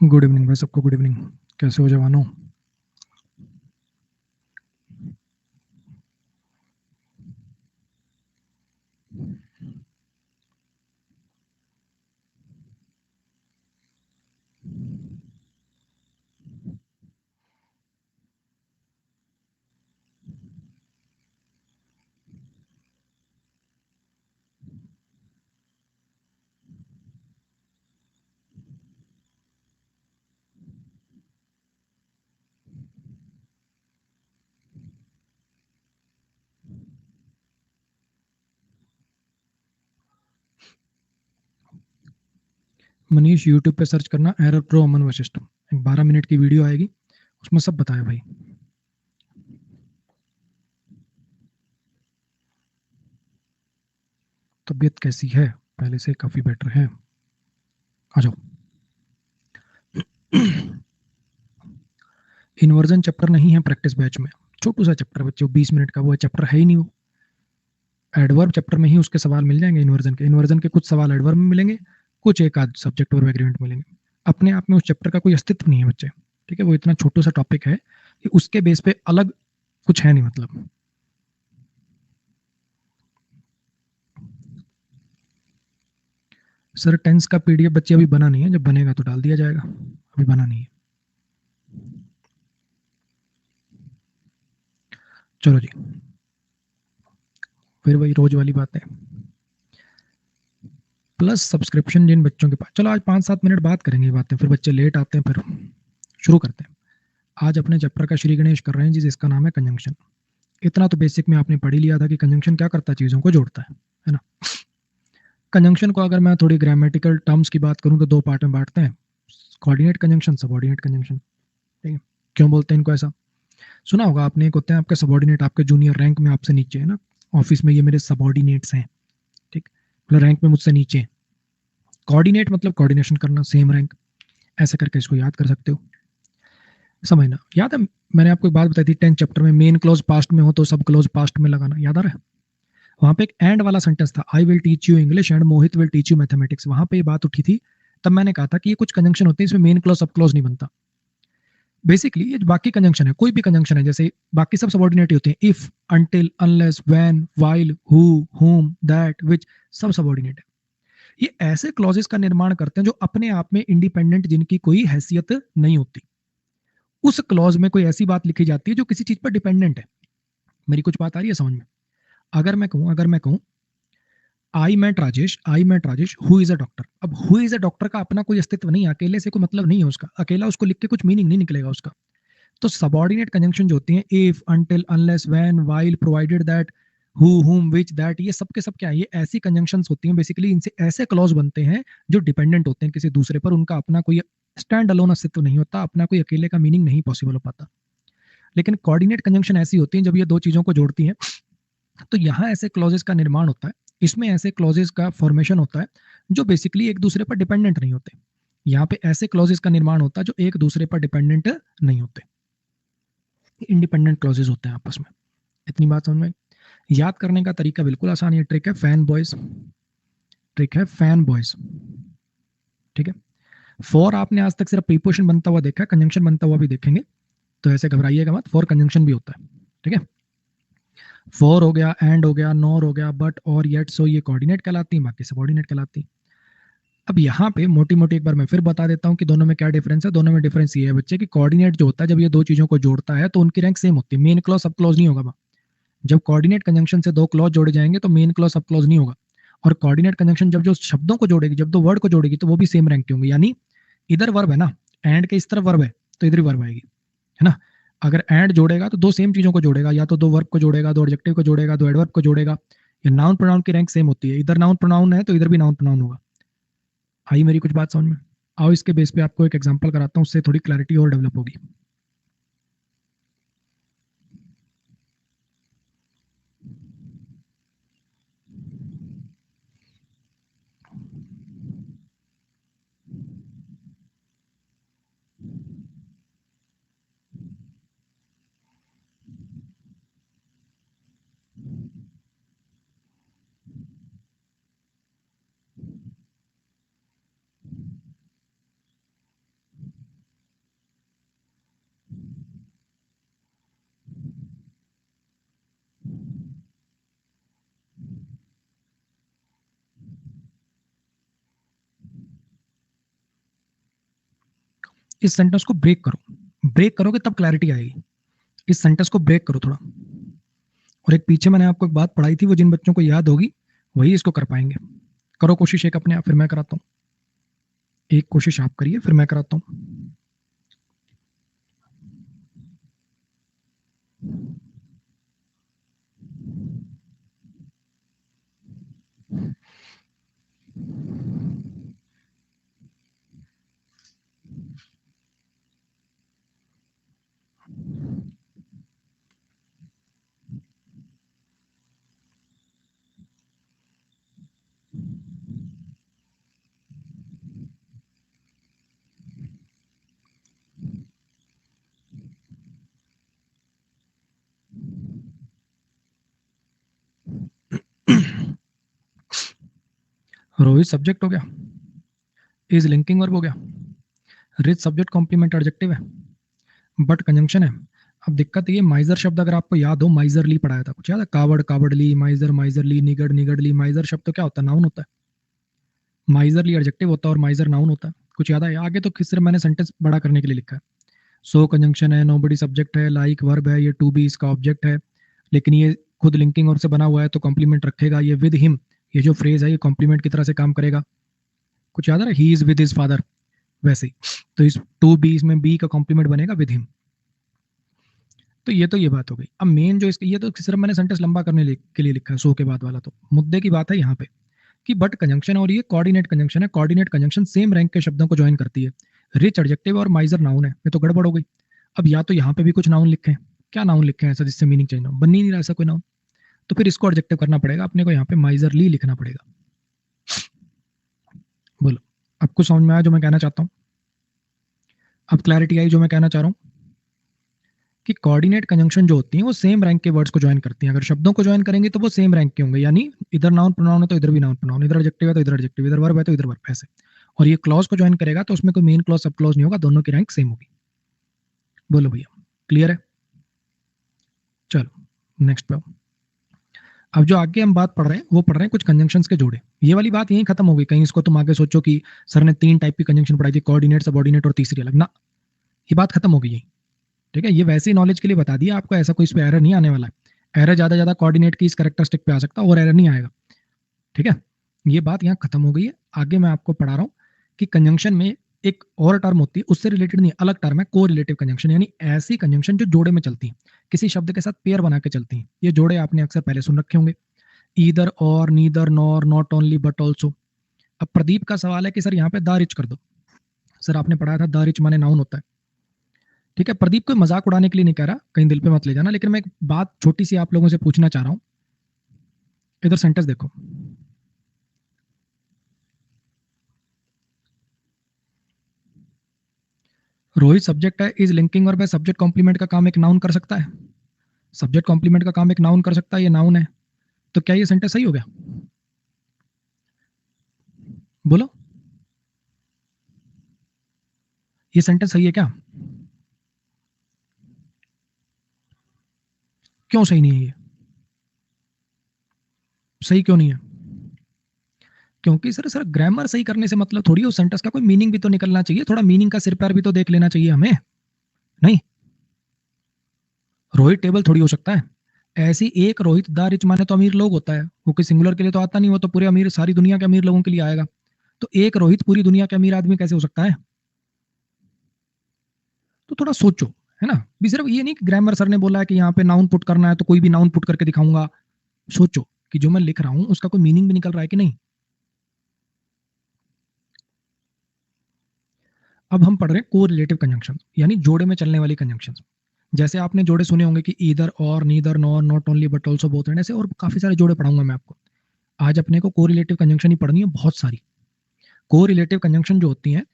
Good evening भाई सबको, good evening. कैसे हो जवानों? मनीष, यूट्यूब पे सर्च करना एरर प्रो अमन वशिष्ठ। एक 12 मिनट की वीडियो आएगी, उसमें सब बताया भाई। तबीयत कैसी है? पहले से काफी बेटर है। आ जाओ। इन्वर्जन चैप्टर नहीं है प्रैक्टिस बैच में। छोटू सा चैप्टर बच्चों, 20 मिनट का। वो चैप्टर है ही नहीं वो। एडवर्ब चैप्टर में ही उसके सवाल मिल जाएंगे। इन्वर्जन के कुछ सवाल एडवर्ब में मिलेंगे, कुछ एक आध सब्जेक्ट और एग्रीमेंट मिलेंगे। अपने आप में उस चैप्टर का कोई अस्तित्व नहीं है बच्चे। ठीक है, वो इतना छोटू सा टॉपिक है कि उसके बेस पे अलग कुछ है नहीं। मतलब सर, टेंस का पीडीएफ बच्चे अभी बना नहीं है, जब बनेगा तो डाल दिया जाएगा। अभी बना नहीं है। चलो जी, फिर वही रोज वाली बात है। प्लस सब्सक्रिप्शन जिन बच्चों के पास, चलो आज 5-7 मिनट बात करेंगे ये बातें, फिर बच्चे लेट आते हैं। फिर शुरू करते हैं। आज अपने चैप्टर का श्री गणेश कर रहे हैं जी, जिसका नाम है कंजंक्शन। इतना तो बेसिक में आपने पढ़ ही लिया था कि कंजंक्शन क्या करता है, चीजों को जोड़ता है ना। कंजंक्शन को अगर मैं थोड़ी ग्रामेटिकल टर्म्स की बात करूं तो दो पार्ट में बांटते हैं। Coordinate conjunction, subordinate conjunction. ठीक है। क्यों बोलते हैं इनको ऐसा? सुना होगा आपने, एक होते हैं आपके सबऑर्डिनेट, आपके जूनियर रैंक में आपसे नीचे है ना। ऑफिस में ये मेरे सबऑर्डिनेट्स हैं। ठीक, मतलब रैंक में मुझसे नीचे हैं। कोऑर्डिनेट मतलब कोऑर्डिनेशन करना, सेम रैंक। ऐसे करके इसको याद कर सकते हो। समझना। याद है मैंने आपको एक बात बताई थी 10th चैप्टर में, मेन क्लॉज पास्ट में हो तो सब क्लॉज पास्ट में लगाना। याद आ रहा है? वहां पे एक एंड वाला सेंटेंस था, I will teach you English and Mohit will teach you mathematics. वहां पे ये बात उठी थी। तब मैंने कहा था कि ये कुछ कंजंक्शन होते हैं, इसमें मेन क्लॉज सब क्लॉज नहीं बनता। बेसिकली ये बाकी कंजंक्शन है, कोई भी कंजंक्शन है, जैसे बाकी सब सबऑर्डिनेट होते हैं। If, until, unless, when, while, who, हुम, दैट, विच, सब सबऑर्डिनेट है। ये ऐसे क्लॉजेस का निर्माण करते हैं जो अपने आप में इंडिपेंडेंट, जिनकी कोई हैसियत नहीं होती। उस क्लॉज में कोई ऐसी बात लिखी जाती है जो किसी चीज पर डिपेंडेंट है। मेरी कुछ बात आ रही है समझ में? अगर मैं कहूं I met Rajesh who is a doctor. अब हु इज अ डॉक्टर का अपना कोई अस्तित्व नहीं है, अकेले से कोई मतलब नहीं है उसका, अकेला उसको लिख के कुछ मीनिंग नहीं निकलेगा उसका। तो सबऑर्डिनेट कंजंक्शन जो होती हैं, if, until, unless, when, while, provided that, who, हुम, विच, दैट, ये सब के सब क्या है, ये ऐसी कंजंक्शंस होती हैं। बेसिकली इनसे ऐसे क्लॉज बनते हैं जो डिपेंडेंट होते हैं किसी दूसरे पर। उनका अपना कोई स्टैंड अलोन अस्तित्व नहीं होता, अपना कोई अकेले का मीनिंग नहीं पॉसिबल हो पाता। लेकिन कोऑर्डिनेट कंजंक्शन ऐसी होती हैं जब ये दो चीजों को जोड़ती हैं। तो यहाँ ऐसे क्लॉजेस का निर्माण होता है, इसमें ऐसे क्लॉजेस का फॉर्मेशन होता है जो बेसिकली एक दूसरे पर डिपेंडेंट नहीं होते। यहाँ पे ऐसे क्लॉजेस का निर्माण होता है जो एक दूसरे पर डिपेंडेंट नहीं होते, इंडिपेंडेंट क्लॉजेस होते हैं आपस में। इतनी बात समझ में? याद करने का तरीका बिल्कुल आसान है। ट्रिक है फैन बॉयज, ट्रिक है फैन बॉयज। ठीक है। फॉर आपने आज तक सिर्फ प्रीपोजिशन बनता हुआ देखा है, कंजंक्शन बनता हुआ भी देखेंगे, तो ऐसे घबराइएगा मत। फॉर कंजंक्शन भी होता है। ठीक है। फॉर हो गया, एंड हो गया, नॉर हो गया, बट, और, येट, सो, ये कोऑर्डिनेट कहलाती हैं, बाकी सबऑर्डिनेट कहलाती हैं। अब यहाँ पे मोटी मोटी एक बार मैं फिर बता देता हूँ कि दोनों में क्या डिफरेंस है। दोनों में डिफरेंस ये है बच्चे कि कोऑर्डिनेट जो होता है, जब ये दो चीजों को जोड़ता है तो उनकी रैंक सेम होती है। मेन क्लॉज सब क्लॉज नहीं होगा। जब कोऑर्डिनेट कंजंक्शन से दो क्लॉज जोड़े जाएंगे तो मेन क्लॉज सब क्लॉज नहीं होगा। और कोऑर्डिनेट कंजंक्शन जब जो शब्दों को जोड़ेगी, जब दो वर्ड को जोड़ेगी, तो वो भी सेम रैंक के होंगे। यानी इधर वर्ब है ना, एंड के इस तरफ वर्ब है, तो इधर ही वर्ब आएगी, है ना। अगर एंड जोड़ेगा तो दो सेम चीजों को जोड़ेगा, या तो दो वर्ब को जोड़ेगा, दो एडजेक्टिव को जोड़ेगा, दो एडवर्ब को जोड़ेगा। या नाउन प्रोनाउन की रैंक सेम होती है, इधर नाउन प्रोनाउन है तो इधर भी नाउन प्रोनाउन होगा। आई मेरी कुछ बात समझ में? आओ इसके बेस पे आपको एक एग्जांपल कराता हूँ, उससे थोड़ी क्लैरिटी और डेवलप होगी। इस सेंटेंस को ब्रेक करोगे तब क्लैरिटी आएगी। इस सेंटेंस को ब्रेक करो थोड़ा। और एक पीछे मैंने आपको एक बात पढ़ाई थी, वो जिन बच्चों को याद होगी वही इसको कर पाएंगे। करो कोशिश एक अपने आप, फिर मैं कराता हूँ। एक कोशिश आप करिए, फिर मैं कराता हूँ। रोहित सब्जेक्ट हो गया, इज लिंकिंग वर्ब हो गया, रिच सब्जेक्ट कॉम्प्लीमेंट एडजेक्टिव है, बट कंजंक्शन है। अब दिक्कत ये, माइजर शब्द अगर आपको याद हो, माइजरली पढ़ाया था, कुछ याद है? कावड़ कावड़ली, माइजर माइजरली, निगड़ निगड़ली। माइजर शब्द तो क्या होता है? नाउन होता है। माइजरली एडजेक्टिव होता है और माइजर नाउन होता है। कुछ याद है? आगे तो सिर्फ मैंने सेंटेंस बड़ा करने के लिए लिखा है। सो कंजंक्शन है, नोबडी सब्जेक्ट है, लाइक वर्ब है, ये टू बी इसका ऑब्जेक्ट है, लेकिन ये खुद लिंकिंग वर्ब से बना हुआ है तो कॉम्प्लीमेंट रखेगा। ये विद हिम, ये जो फ्रेज है ये कॉम्प्लीमेंट की तरह से काम करेगा। कुछ याद है? He is with his father, वैसे ही। तो इस टू बी, इसमें बी का कॉम्प्लीमेंट बनेगा विद हिम। तो ये बात हो गई। अब मेन जो इसके, ये तो सिर्फ मैंने सेंटेंस लंबा करने के लिए लिखा है, सो के बाद वाला। तो मुद्दे की बात है यहाँ पे कि बट कंजंक्शन और ये कोऑर्डिनेट कंजंक्शन है। कोऑर्डिनेट कंजंक्शन सेम रैंक के शब्दों को ज्वाइन करती है। रिच एडजेक्टिव और माइजर नाउन है, ये तो गड़बड़ हो गई। अब या तो यहाँ पे भी कुछ नाउन लिखे हैं, क्या नाउन लिखे हैं ऐसा जिससे मीनिंग चेंज हो? बन ही नहीं रहा ऐसा कोई नाउन। तो फिर इसको एडजेक्टिव करना पड़ेगा अपने को, यहाँ पे माइजरली लिखना पड़ेगा। बोलो, अब कुछ समझ में आया जो मैं कहना चाहता हूँ? अब क्लैरिटी आई जो मैं कहना चाह रहा हूँ कि कोऑर्डिनेट कंजंक्शन जो होती है वो सेम रैंक के वर्ड्स को ज्वाइन करती हैं। अगर शब्दों को ज्वाइन करेंगे तो वो सेम रैंक के होंगे, यानी इधर नाउन प्रोनाउन है तो इधर भी नाउन प्रोनाउन, इधर एडजेक्टिव है तो इधर एडजेक्टिव, इधर वर्ब है तो इधर वर्ब, ऐसे। और ये क्लॉज को ज्वाइन करेगा तो उसमें कोई मेन क्लॉज सब क्लॉज नहीं होगा, दोनों की रैंक सेम होगी। बोलो भैया, क्लियर है? चलो नेक्स्ट पे। अब जो आगे हम बात पढ़ रहे हैं वो पढ़ रहे हैं कुछ कंजंक्शंस के जोड़े। ये वाली बात यहीं खत्म हो गई। कहीं इसको तुम आगे सोचो कि सर ने 3 टाइप की कंजंक्शन पढ़ाई थी, कोऑर्डिनेट, सबऑर्डिनेट और तीसरी अलग ना। ये बात खत्म हो गई यहीं। ठीक है, ये वैसे ही नॉलेज के लिए बता दिया आपको, ऐसा कोई इस पे एरर नहीं आने वाला है। एरर ज्यादा कोऑर्डिनेट की इस कैरेक्टरिस्टिक पे आ सकता है और एरर नहीं आएगा। ठीक है, ये बात यहाँ खत्म हो गई है। आगे मैं आपको पढ़ा रहा हूँ कि कंजंक्शन में एक और टर्म होती है, उससे रिलेटेड नहीं, अलग टर्म है, को रिलेटिव कंजंक्शन, यानी ऐसी कंजंक्शन जो जोड़े में चलती है, किसी शब्द के साथ पेयर बना के चलती हैं। ये जोड़े आपने अक्सर पहले सुन रखे होंगे, ईदर और, neither nor, not only but also. अब प्रदीप का सवाल है कि सर यहाँ पे द रिच कर दो। सर आपने पढ़ाया था द रिच माने नाउन होता है। ठीक है, प्रदीप कोई मजाक उड़ाने के लिए नहीं कह रहा, कहीं दिल पे मत ले जाना, लेकिन मैं एक बात छोटी सी आप लोगों से पूछना चाह रहा हूँ। इधर सेंटेंस देखो, रोहित सब्जेक्ट है, इज लिंकिंग वर्ब है, सब्जेक्ट कॉम्प्लीमेंट का काम एक नाउन कर सकता है। सब्जेक्ट कॉम्प्लीमेंट का काम एक नाउन कर सकता है, ये नाउन है। तो क्या ये सेंटेंस सही हो गया? बोलो, ये सेंटेंस सही है क्या? क्यों सही नहीं है ये? सही क्यों नहीं है? क्योंकि सर ग्रामर सही करने से मतलब थोड़ी, उस सेंटेंस का कोई मीनिंग भी तो निकलना चाहिए, थोड़ा मीनिंग का सिर पैर भी तो देख लेना चाहिए हमें। नहीं, रोहित टेबल थोड़ी हो सकता है। ऐसी एक रोहित द रिच माने तो अमीर लोग होता है, वो कोई सिंगुलर के लिए तो आता नहीं, वो तो पूरे अमीर, सारी दुनिया के अमीर लोगों के लिए आएगा। तो एक रोहित पूरी दुनिया के अमीर आदमी कैसे हो सकता है? तो थोड़ा सोचो, है ना। भी सिर्फ ये नहीं कि ग्रामर सर ने बोला है कि यहाँ पे नाउन पुट करना है तो कोई भी नाउन पुट करके दिखाऊंगा। सोचो कि जो मैं लिख रहा हूं उसका कोई मीनिंग भी निकल रहा है कि नहीं। अब हम पढ़ रहे हैं को रिलेटिव कंजंक्शन, यानी जोड़े में चलने वाली कंजंक्शन। जैसे आपने जोड़े सुने होंगे कि ईदर और, neither nor, not only but also both, ऐसे और काफी सारे जोड़े पढ़ाऊंगा मैं आपको। आज अपने को को रिलेटिव कंजंक्शन ही पढ़नी है, बहुत सारी। को रिलेटिव कंजंक्शन जो होती हैं,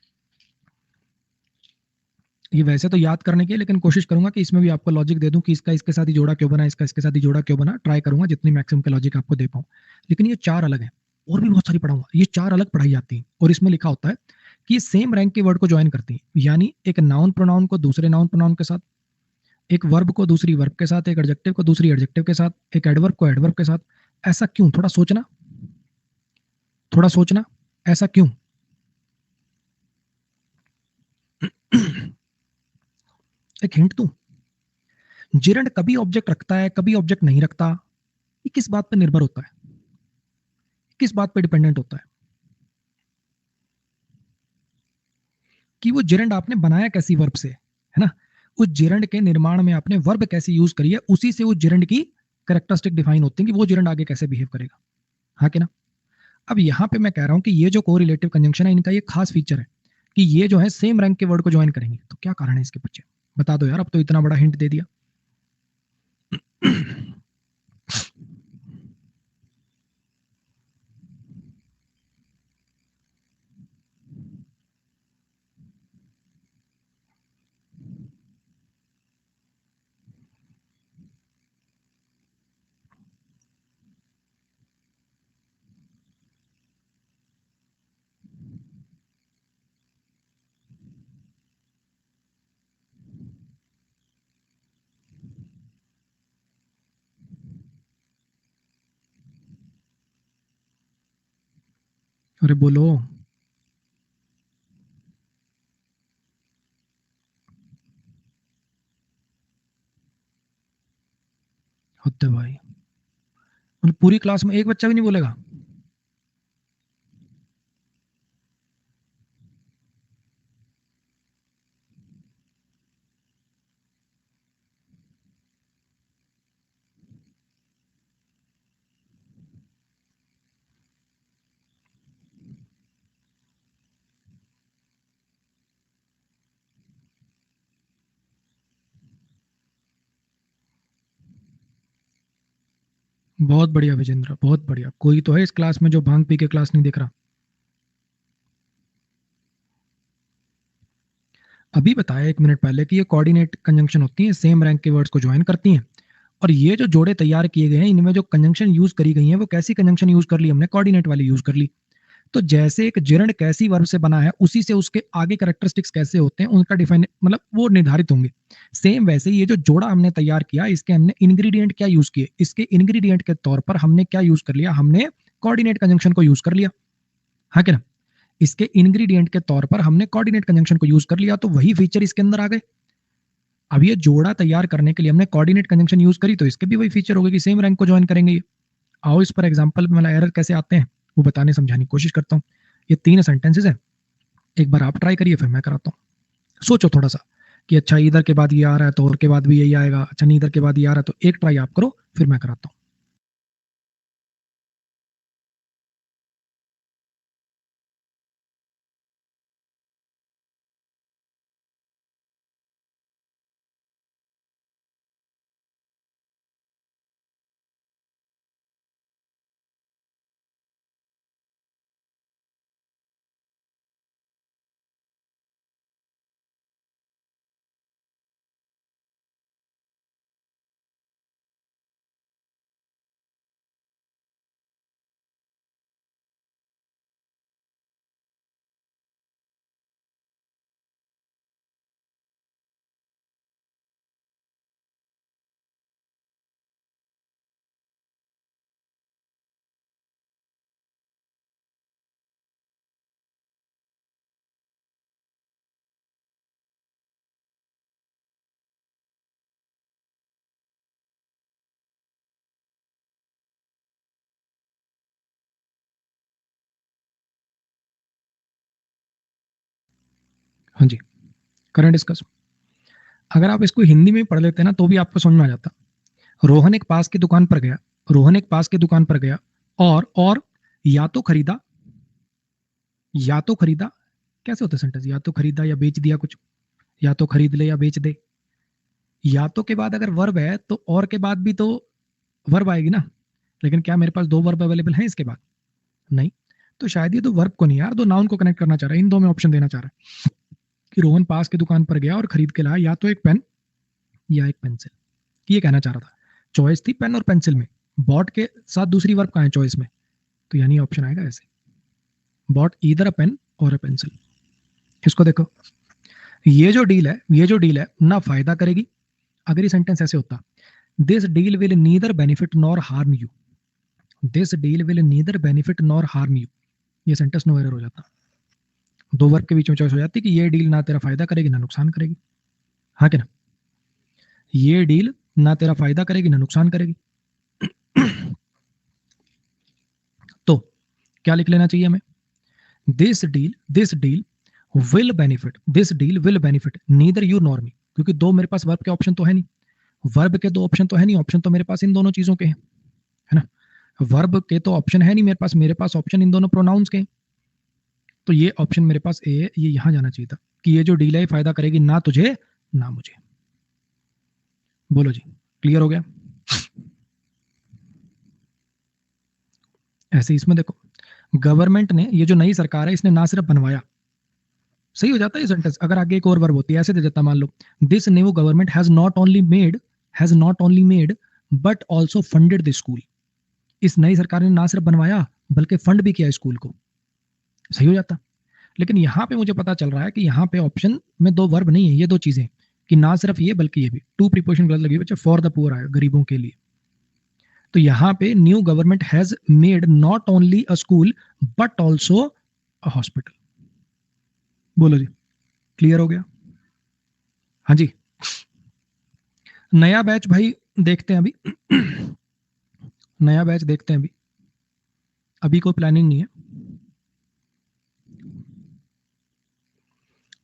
ये वैसे तो याद करने की है, लेकिन कोशिश करूंगा कि इसमें भी आपको लॉजिक दे दूं कि इसका इसके साथ ही जोड़ा क्यों बना, इसका इसके साथ ही जोड़ा क्यों बना। ट्राई करूंगा जितनी मैक्सिमम के लॉजिक आपको दे पाऊं। लेकिन ये 4 अलग है, और भी बहुत सारी पढ़ाऊंगा। ये 4 अलग पढ़ाई जाती है और इसमें लिखा होता है कि ये सेम रैंक के वर्ड को ज्वाइन करती है, यानी एक नाउन प्रोनाउन को दूसरे नाउन प्रोनाउन के साथ, एक वर्ब को दूसरी वर्ब के साथ, एक एडजेक्टिव को दूसरी एडजेक्टिव के साथ, एक एडवर्ब को एडवर्ब के साथ। ऐसा क्यों? थोड़ा सोचना, थोड़ा सोचना, ऐसा क्यों? एक हिंट दूं, जिरंड कभी ऑब्जेक्ट रखता है कभी ऑब्जेक्ट नहीं रखता, ये किस बात पर निर्भर होता है, किस बात पर डिपेंडेंट होता है कि वो जिरंड आपने बनाया कैसी वर्ब से, है ना, उस जिरंड के निर्माण में आपने वर्ब कैसी यूज करी है, उसी से उस जिरंड की कैरेक्टरिस्टिक डिफाइन होती है कि वो जिरंड आगे कैसे बिहेव करेगा, हाँ कि ना। अब यहाँ पे मैं कह रहा हूँ कि ये जो कोरिलेटिव कंजंक्शन है इनका ये खास फीचर है कि ये जो है सेम रैंक के वर्ड को ज्वाइन करेंगे। तो क्या कारण है इसके पीछे, बता दो यार, अब तो इतना बड़ा हिंट दे दिया। अरे बोलो। होते भाई, मतलब पूरी क्लास में एक बच्चा भी नहीं बोलेगा। बहुत बढ़िया विजेंद्र, बहुत बढ़िया। कोई तो है इस क्लास में जो भांग पी के क्लास नहीं देख रहा। अभी बताया 1 मिनट पहले कि ये कोऑर्डिनेट कंजंक्शन होती है, सेम रैंक के वर्ड्स को ज्वाइन करती हैं। और ये जो जोड़े तैयार किए गए हैं इनमें जो कंजंक्शन यूज करी गई है वो कैसी कंजंक्शन यूज कर ली हमने, कोऑर्डिनेट वाली यूज कर ली। तो जैसे एक जिरण कैसी वर्ब से बना है उसी से उसके आगे कैरेक्टरिस्टिक्स कैसे होते हैं उनका डिफाइन, मतलब वो निर्धारित होंगे। सेम वैसे ही ये जो जोड़ा हमने तैयार किया इसके हमने इंग्रेडिएंट क्या यूज किए, इसके इंग्रेडिएंट के तौर पर हमने क्या यूज कर लिया, हमने कोऑर्डिनेट कंजंक्शन को यूज कर लिया, हाँ कि ना। इसके इंग्रेडिएंट के तौर पर हमने कोऑर्डिनेट कंजंक्शन को यूज कर लिया, तो वही फीचर इसके अंदर आ गए। अब ये जोड़ा तैयार करने के लिए हमने कोऑर्डिनेट कंजंक्शन यूज करी तो इसके भी वही फीचर हो गए कि सेम रैंक को ज्वाइन करेंगे ये। आओ इस पर एग्जांपल मतलब एरर कैसे आते हैं वो बताने समझाने की कोशिश करता हूँ। ये 3 सेंटेंसेस है, एक बार आप ट्राई करिए फिर मैं कराता हूँ। सोचो थोड़ा सा कि अच्छा इधर के बाद ये आ रहा है तो और के बाद भी यही आएगा, अच्छा नहीं इधर के बाद ये आ रहा है, तो एक ट्राई आप करो फिर मैं कराता हूँ। हाँ जी, करें डिस्कस। अगर आप इसको हिंदी में पढ़ लेते ना तो भी आपको समझ में आ जाता। रोहन एक पास की दुकान पर गया, रोहन एक पास की दुकान पर गया और या तो खरीदा, या तो खरीदा, कैसे होता है सेंटेंस, या तो खरीदा या बेच दिया कुछ, या तो खरीद ले या बेच दे। या तो के बाद अगर वर्ब है तो और के बाद भी तो वर्ब आएगी ना, लेकिन क्या मेरे पास दो वर्ब अवेलेबल हैं इसके बाद, नहीं। तो शायद ये तो वर्ब को नहीं यार, दो नाउन को कनेक्ट करना चाह रहा है, इन दो में ऑप्शन देना चाह रहा है कि रोहन पास की दुकान पर गया और खरीद के लाया या तो एक पेन या एक पेंसिल, ये कहना चाह रहा था। चॉइस थी पेन और पेंसिल में, बॉट के साथ दूसरी वर्ब कहाँ है चॉइस में, तो यानी ऑप्शन आएगा ऐसे, बॉट ईदर अ पेन और अ पेंसिल। इसको देखो, ये जो डील है ना फायदा करेगी, अगर ये सेंटेंस ऐसे होता, this deal will neither benefit nor harm you, this deal will neither benefit nor harm you, ये सेंटेंस नो एरर हो जाता। दो वर्ग के बीच में चॉइस हो जाती कि ये डील ना तेरा फायदा करेगी ना नुकसान करेगी, हाँ कि ना। ये डील ना तेरा फायदा करेगी ना नुकसान करेगी। तो क्या लिख लेना चाहिए हमें? This deal will benefit neither you nor me, क्योंकि दो मेरे पास वर्ब के ऑप्शन तो है नहीं, वर्ब के दो ऑप्शन तो है नहीं, ऑप्शन तो मेरे पास इन दोनों चीजों के हैं, है ना। वर्ब के तो ऑप्शन है नहीं मेरे पास ऑप्शन इन दोनों प्रोनाउंस के हैं। तो ये ऑप्शन मेरे पास ए है, ये यहां जाना चाहिए था कि ये जो डील है फायदा करेगी ना तुझे ना मुझे। बोलो जी, क्लियर हो गया? ऐसे इसमें देखो, गवर्नमेंट ने, ये जो नई सरकार है, इसने ना सिर्फ बनवाया, सही हो जाता है ये सेंटेंस अगर आगे एक और वर्ब होती है, ऐसे दे देता मान लो, this new government has not only made but also funded the school. इस नई सरकार ने ना सिर्फ बनवाया बल्कि फंड भी किया स्कूल को, सही हो जाता। लेकिन यहाँ पे मुझे पता चल रहा है कि यहाँ पे ऑप्शन में दो वर्ब नहीं है, ये दो चीजें कि ना सिर्फ ये बल्कि ये भी, टू प्रीपोजिशन गलत लगी बच्चे, फॉर द पुअर आया गरीबों के लिए। तो यहाँ पे new government has made not only a school but also a hospital. बोलो जी, क्लियर हो गया? हाँ जी। नया बैच भाई देखते हैं अभी। नया बैच देखते हैं अभी, अभी कोई प्लानिंग नहीं है।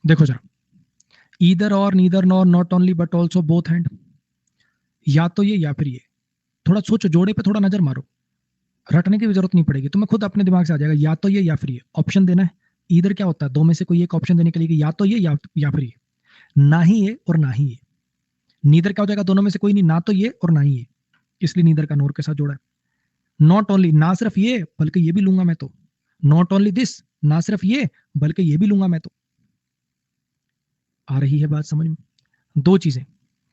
देखो जरा, ईदर और neither nor not only but also both hand, या तो ये या फिर ये। थोड़ा सोचो, जोड़े पे थोड़ा नजर मारो, रटने की भी जरूरत नहीं पड़ेगी, तुम्हें खुद अपने दिमाग से आ जाएगा, या तो ये या फिर ये ऑप्शन देना है। ईदर क्या होता है? दो में से कोई एक ऑप्शन देने के लिए कि या तो ये या फिर ये, ना ही ये और ना ही ये। नीदर क्या हो जाएगा? दोनों में से कोई नहीं, ना तो ये और ना ही ये, इसलिए नीदर का नोर के साथ जोड़ा है। नॉट ओनली, ना सिर्फ ये बल्कि ये भी लूंगा मैं तो। नॉट ओनली दिस, ना सिर्फ ये बल्कि ये भी लूंगा मैं तो। आ रही है बात समझ में? दो चीजें,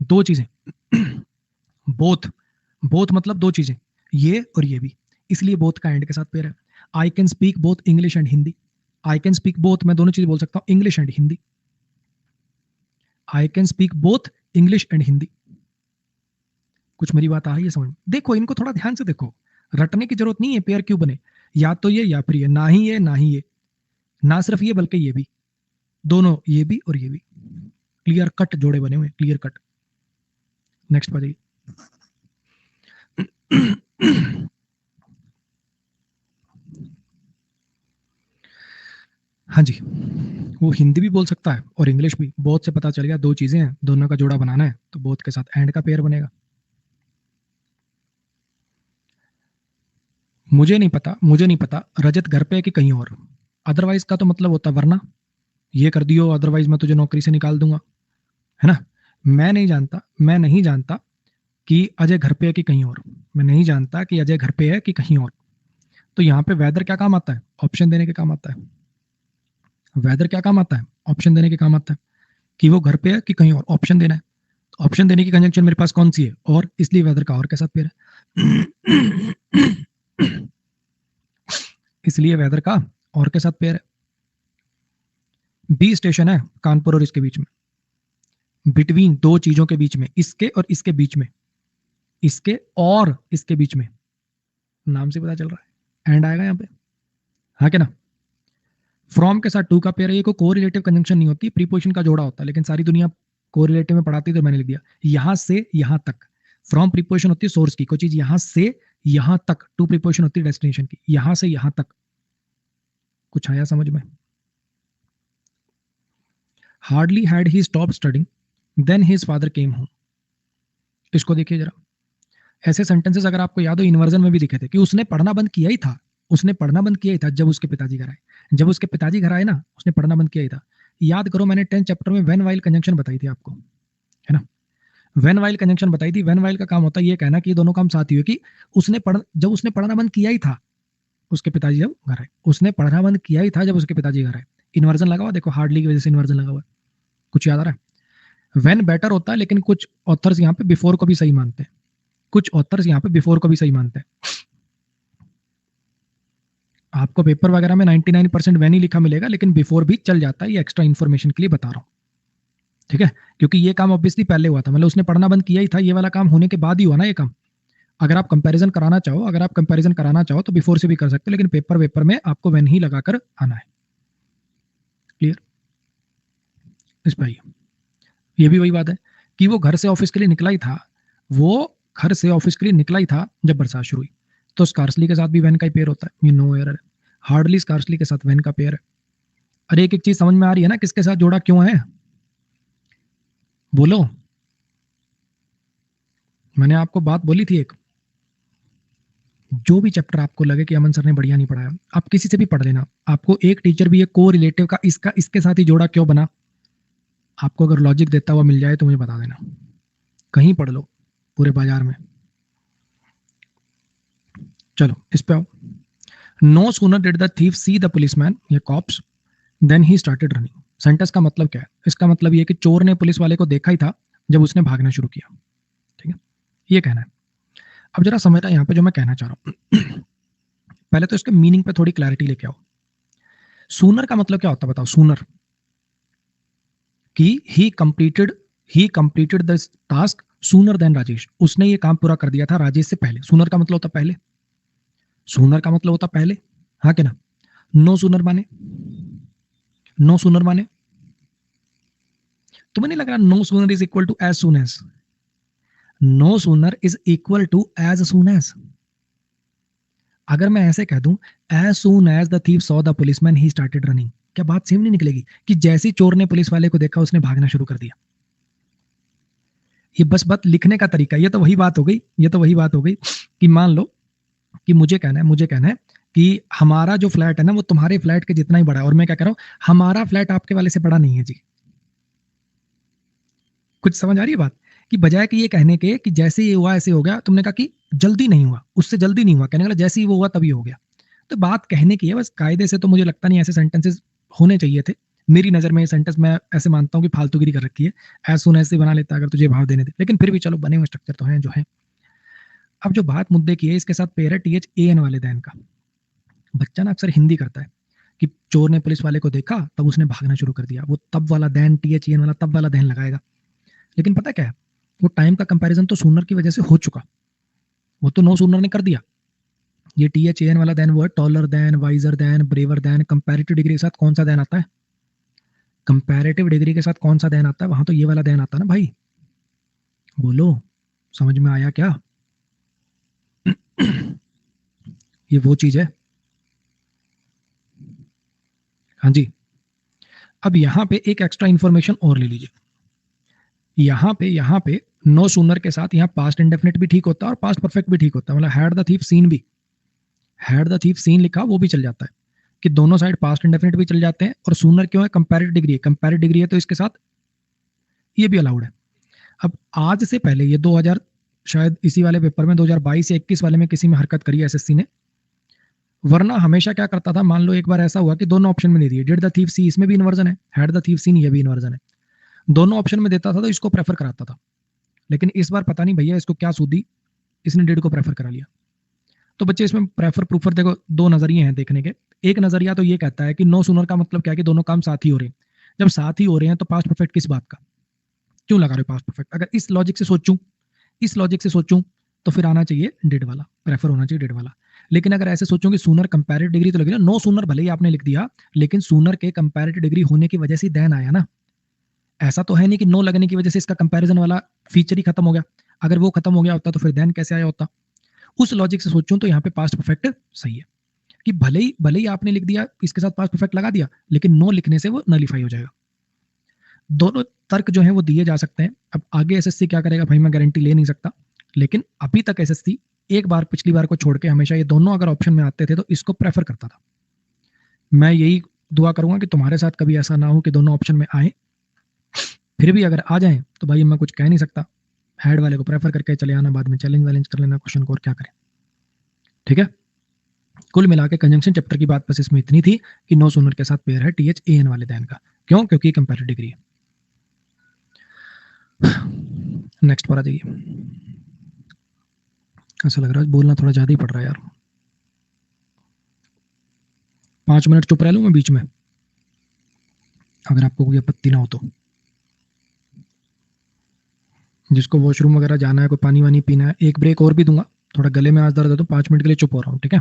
दो चीजें। बोथ, बोथ मतलब दो चीजें, ये और ये भी, इसलिए बोथ का एंड के साथ पेयर है। I can speak both English and Hindi. I can speak both, मैं दोनों चीज बोल सकता हूं, English and Hindi. I can speak both English and Hindi. कुछ मेरी बात आ रही है समझ में? देखो इनको थोड़ा ध्यान से देखो, रटने की जरूरत नहीं है, पेयर क्यों बने, या तो ये या फिर ये, ना ही ये ना ही ये, ना सिर्फ ये बल्कि ये भी, दोनों, ये भी और ये भी। क्लियर कट जोड़े बने हुए, क्लियर कट। नेक्स्ट पर जाइए। हाँ जी, वो हिंदी भी बोल सकता है और इंग्लिश भी, बहुत से पता चल गया, दो चीजें हैं, दोनों का जोड़ा बनाना है तो बोथ के साथ एंड का पेयर बनेगा। मुझे नहीं पता रजत घर पे है कि कहीं और, अदरवाइज का तो मतलब होता है वरना, ये कर दियो अदरवाइज मैं तुझे नौकरी से निकाल दूंगा, है ना। मैं नहीं जानता कि अजय घर पे है कि कहीं और, मैं नहीं जानता कि अजय घर पे है कि कहीं और। तो यहाँ पे वेदर क्या काम आता है? ऑप्शन देने के काम आता है। वेदर क्या काम आता है? ऑप्शन देने के काम आता है, कि वो घर पे है कि कहीं और, ऑप्शन देना है। ऑप्शन देने की कंजंक्शन मेरे पास कौन सी है? और, इसलिए वेदर का और के साथ पेयर है। इसलिए वेदर का और के साथ पेयर है। बी स्टेशन है कानपुर और इसके बीच में, बिटवीन दो चीजों के बीच में, इसके और इसके बीच में, इसके और इसके बीच में, नाम से पता चल रहा है एंड आएगा यहाँ पे, हाँ क्या ना। फ्रॉम के साथ टू का पेयर है, ये कोई कोरिलेटिव कंजंक्शन नहीं होती, प्रीपोजिशन का जोड़ा होता है, लेकिन सारी दुनिया कोरिलेटिव में पढ़ाती है तो मैंने लिख दिया। यहां से यहां तक फ्रॉम प्रीपोजिशन होती है सोर्स की, कोई चीज यहां से यहां तक, टू प्रीपोजिशन होती है डेस्टिनेशन की, यहां से यहां तक। कुछ आया समझ में? Hardly had he stop studying then his father came home. इसको देखिए जरा, ऐसे सेंटेंसेस अगर आपको याद हो इन्वर्जन में भी लिखे थे कि उसने पढ़ना बंद किया ही था, उसने पढ़ना बंद किया ही था जब उसके पिताजी घर आए, जब उसके पिताजी घर आए ना उसने पढ़ना बंद किया ही था। याद करो मैंने 10th चैप्टर में वेन वाइल कंजंक्शन बताई थी आपको, है ना। वेन वाइल कंजंक्शन बताई थी, वेन वाइल का काम होता है ये कहना कि ये दोनों काम साथ ही हुए, कि जब उसने पढ़ना बंद किया ही था उसके पिताजी जब घर आए, उसने पढ़ना बंद किया ही था जब उसके पिताजी घर आए। इन्वर्जन लगा हुआ देखो, हार्डली की वजह से इन्वर्जन लगा हुआ। कुछ याद आ रहा है? वेन बेटर होता है, लेकिन कुछ ऑथर्स यहाँ पे बिफोर को भी सही मानते हैं, कुछ ऑथर्स यहाँ पे बिफोर को भी सही मानते हैं। आपको पेपर वगैरह में 99% वैन ही लिखा मिलेगा, लेकिन बिफोर भी चल जाता है, ये एक्स्ट्रा इन्फॉर्मेशन के लिए बता रहा हूँ, ठीक है। क्योंकि ये काम ऑब्वियसली पहले हुआ था, मतलब उसने पढ़ना बंद किया ही था, ये वाला काम होने के बाद ही हुआ ना ये काम। अगर आप कंपैरिजन कराना चाहो तो बिफोर से भी कर सकते हो, लेकिन पेपर में आपको वैन ही लगाकर आना है। क्लियर? इस पर ये भी वही बात है कि वो घर से ऑफिस के लिए निकला ही था, वो घर से ऑफिस के लिए निकला ही था जब बरसात शुरू हुई। तो स्कार्सली के साथ भी वैन का ही पेयर होता है, ये नो एरर है। हार्डली स्कार्सली के साथ वैन का पेयर है। अरे एक एक चीज समझ में आ रही है ना, किसके साथ जोड़ा क्यों है? बोलो। मैंने आपको बात बोली थी एक, जो भी चैप्टर आपको लगे कि अमन सर ने बढ़िया नहीं पढ़ाया, आप किसी से भी पढ़ लेना, आपको एक टीचर भी ये को रिलेटिव का इसका इसके साथ ही जोड़ा क्यों बना, आपको अगर लॉजिक देता हुआ मिल जाए तो मुझे बता देना, कहीं पढ़ लो पूरे बाजार में। चलो इस पे आओ। No sooner did the thief see the policeman या cops then he started running. Sentence का मतलब क्या है? इसका मतलब ये कि चोर ने पुलिस वाले को देखा ही था जब उसने भागना शुरू किया। ठीक है, ये कहना है। अब जरा समझना यहाँ पे जो मैं कहना चाह रहा हूँ। पहले तो इसके मीनिंग पे थोड़ी क्लैरिटी लेके आओ। सूनर का मतलब क्या होता है बताओ? सूनर कि ही completed the task sooner than Rajesh, उसने ये काम पूरा कर दिया था राजेश से पहले। सूनर का मतलब होता पहले, सूनर का मतलब होता पहले, हाँ कि ना? नो सूनर माने, नो सूनर माने तुम्हें नहीं लग रहा no sooner is equal to as soon as? No sooner is equal to as soon as. अगर मैं ऐसे कह दूं as soon as the thief saw the policeman he started running, क्या बात सेम नहीं निकलेगी कि जैसे ही चोर ने पुलिस वाले को देखा उसने भागना शुरू कर दिया? ये बस बात लिखने का तरीका, ये तो वही बात हो गई, ये तो वही बात हो गई कि मान लो कि मुझे कहना है कि हमारा जो फ्लैट है ना वो तुम्हारे फ्लैट के जितना ही बड़ा है, और मैं क्या कह रहा हूं, हमारा फ्लैट आपके वाले से बड़ा नहीं है जी। कुछ समझ आ रही है बात? कि बजाय कि ये कहने के कि जैसे ये हुआ ऐसे हो गया, तुमने कहा कि जल्दी नहीं हुआ, उससे जल्दी नहीं हुआ, कहने वाला जैसे ही वो हुआ तभी हो गया। तो बात कहने की है बस, कायदे से तो मुझे लगता नहीं ऐसे सेंटेंसेस होने चाहिए थे। मेरी नजर में ये सेंटेंस मैं ऐसे मानता हूँ कि फालतूगिरी कर रखी है। एज सुन ऐसे बना लेता अगर तुझे भाव देने थे, लेकिन फिर भी चलो बने हुए स्ट्रक्चर तो हैं जो है। अब जो बात मुद्दे की है, इसके साथ पेयर है टी एच ए एन वाले दैन का। बच्चा ना अक्सर हिंदी करता है कि चोर ने पुलिस वाले को देखा तब उसने भागना शुरू कर दिया, वो तब वाला दैन टी एच एन वाला तब वाला दैन लगाएगा। लेकिन पता क्या है, वो टाइम का कंपैरिजन तो सूनर की वजह से हो चुका, वो तो नो सूनर ने कर दिया। ये टी एच एन वाला दैन वो है taller than, wiser than, braver than. Comparative degree के साथ कौन सा दैन आता है? कंपैरेटिव डिग्री के साथ कौन सा दैन आता है? वहां तो ये वाला दैन आता है ना भाई। बोलो, समझ में आया क्या? ये वो चीज है। हाँ जी। अब यहाँ पे एक एक्स्ट्रा इन्फॉर्मेशन और ले लीजिए। यहाँ पे नो सूनर के साथ यहाँ पास्ट इंडेफिनिट भी ठीक होता है और पास्ट परफेक्ट भी ठीक होता है। मतलब हैड द थीफ सीन भी, हैड द थीफ सीन लिखा वो भी चल जाता है, कि दोनों साइड पास्ट इंडेफिनिट भी चल जाते हैं। और सूनर क्यों है? कंपैरेटिव डिग्री है, कंपैरेटिव डिग्री है तो इसके साथ ये भी अलाउड है। अब आज से पहले ये 2000 शायद इसी वाले पेपर में 2022 या 21 वाले में किसी में हरकत करी एसएससी ने, वरना हमेशा क्या करता था, मान लो एक बार ऐसा हुआ कि दोनों ऑप्शन में दे दिए, डिड द थीफ सी इसमें भी इन्वर्जन है, हैड द थीफ सीन ये भी इन्वर्जन है, दोनों ऑप्शन में देता था तो इसको प्रेफर कराता था। लेकिन इस बार पता नहीं भैया इसको क्या सूदी, इसने डिड को प्रेफर करा लिया। तो बच्चे इसमें प्रेफर प्रूफर देखो, दो नजरिए हैं देखने के। एक नजरिया तो ये कहता है कि नो सुनर का मतलब क्या है कि दोनों काम साथ ही हो रहे हैं। जब साथ ही हो रहे हैं तो पास्ट परफेक्ट किस बात का, क्यों लगा रहे हो पास्ट परफेक्ट? अगर इस लॉजिक से सोचूं, इस लॉजिक से सोचूं तो फिर आना चाहिए डिड वाला, प्रेफर होना चाहिए डिड वाला। लेकिन अगर ऐसे सोचूं कि सूनर कंपैरेटिव डिग्री तो लगी ना, नो सूनर भले ही आपने लिख दिया, लेकिन सूनर के कंपैरेटिव डिग्री होने की वजह से देन आया ना। ऐसा तो है नहीं कि नो लगने की वजह से इसका कंपैरिजन वाला फीचर ही खत्म हो गया। अगर वो खत्म हो गया होता तो फिर देन कैसे आया होता? उस लॉजिक से सोचूं तो यहाँ पे पास्ट परफेक्ट सही है, कि भले ही आपने लिख दिया इसके साथ पास्ट परफेक्ट लगा दिया, लेकिन नो लिखने से वो नलीफाई हो जाएगा। दोनों तर्क जो है वो दिए जा सकते हैं। अब आगे एसएससी क्या करेगा भाई मैं गारंटी ले नहीं सकता, लेकिन अभी तक एसएससी एक बार पिछली बार को छोड़ के हमेशा ये दोनों अगर ऑप्शन में आते थे तो इसको प्रेफर करता था। मैं यही दुआ करूंगा कि तुम्हारे साथ कभी ऐसा ना हो कि दोनों ऑप्शन में आए, फिर भी अगर आ जाए तो भाई मैं कुछ कह नहीं सकता, हेड वाले को प्रेफर करके चले आना, बाद में चैलेंज वैलेंज कर लेना क्वेश्चन को, और क्या करें। ठीक है, कुल मिला के कंजंक्शन चैप्टर की बात बस इसमें इतनी थी कि नो सोनर के साथ पेयर है टी एच ए एन वाले दैन का। क्यों? क्योंकि कंपेरेटिव डिग्री है। नेक्स्ट पर आ जाइए। ऐसा लग रहा है बोलना थोड़ा ज्यादा ही पड़ रहा है यार। 5 मिनट चुप रह लूं मैं बीच में, अगर आपको कोई आपत्ति ना हो तो। जिसको वॉशरूम वगैरह जाना है, कोई पानी वानी पीना है, एक ब्रेक और भी दूंगा। थोड़ा गले में आज दर्द है तो 5 मिनट के लिए चुप हो रहा हूँ, ठीक है?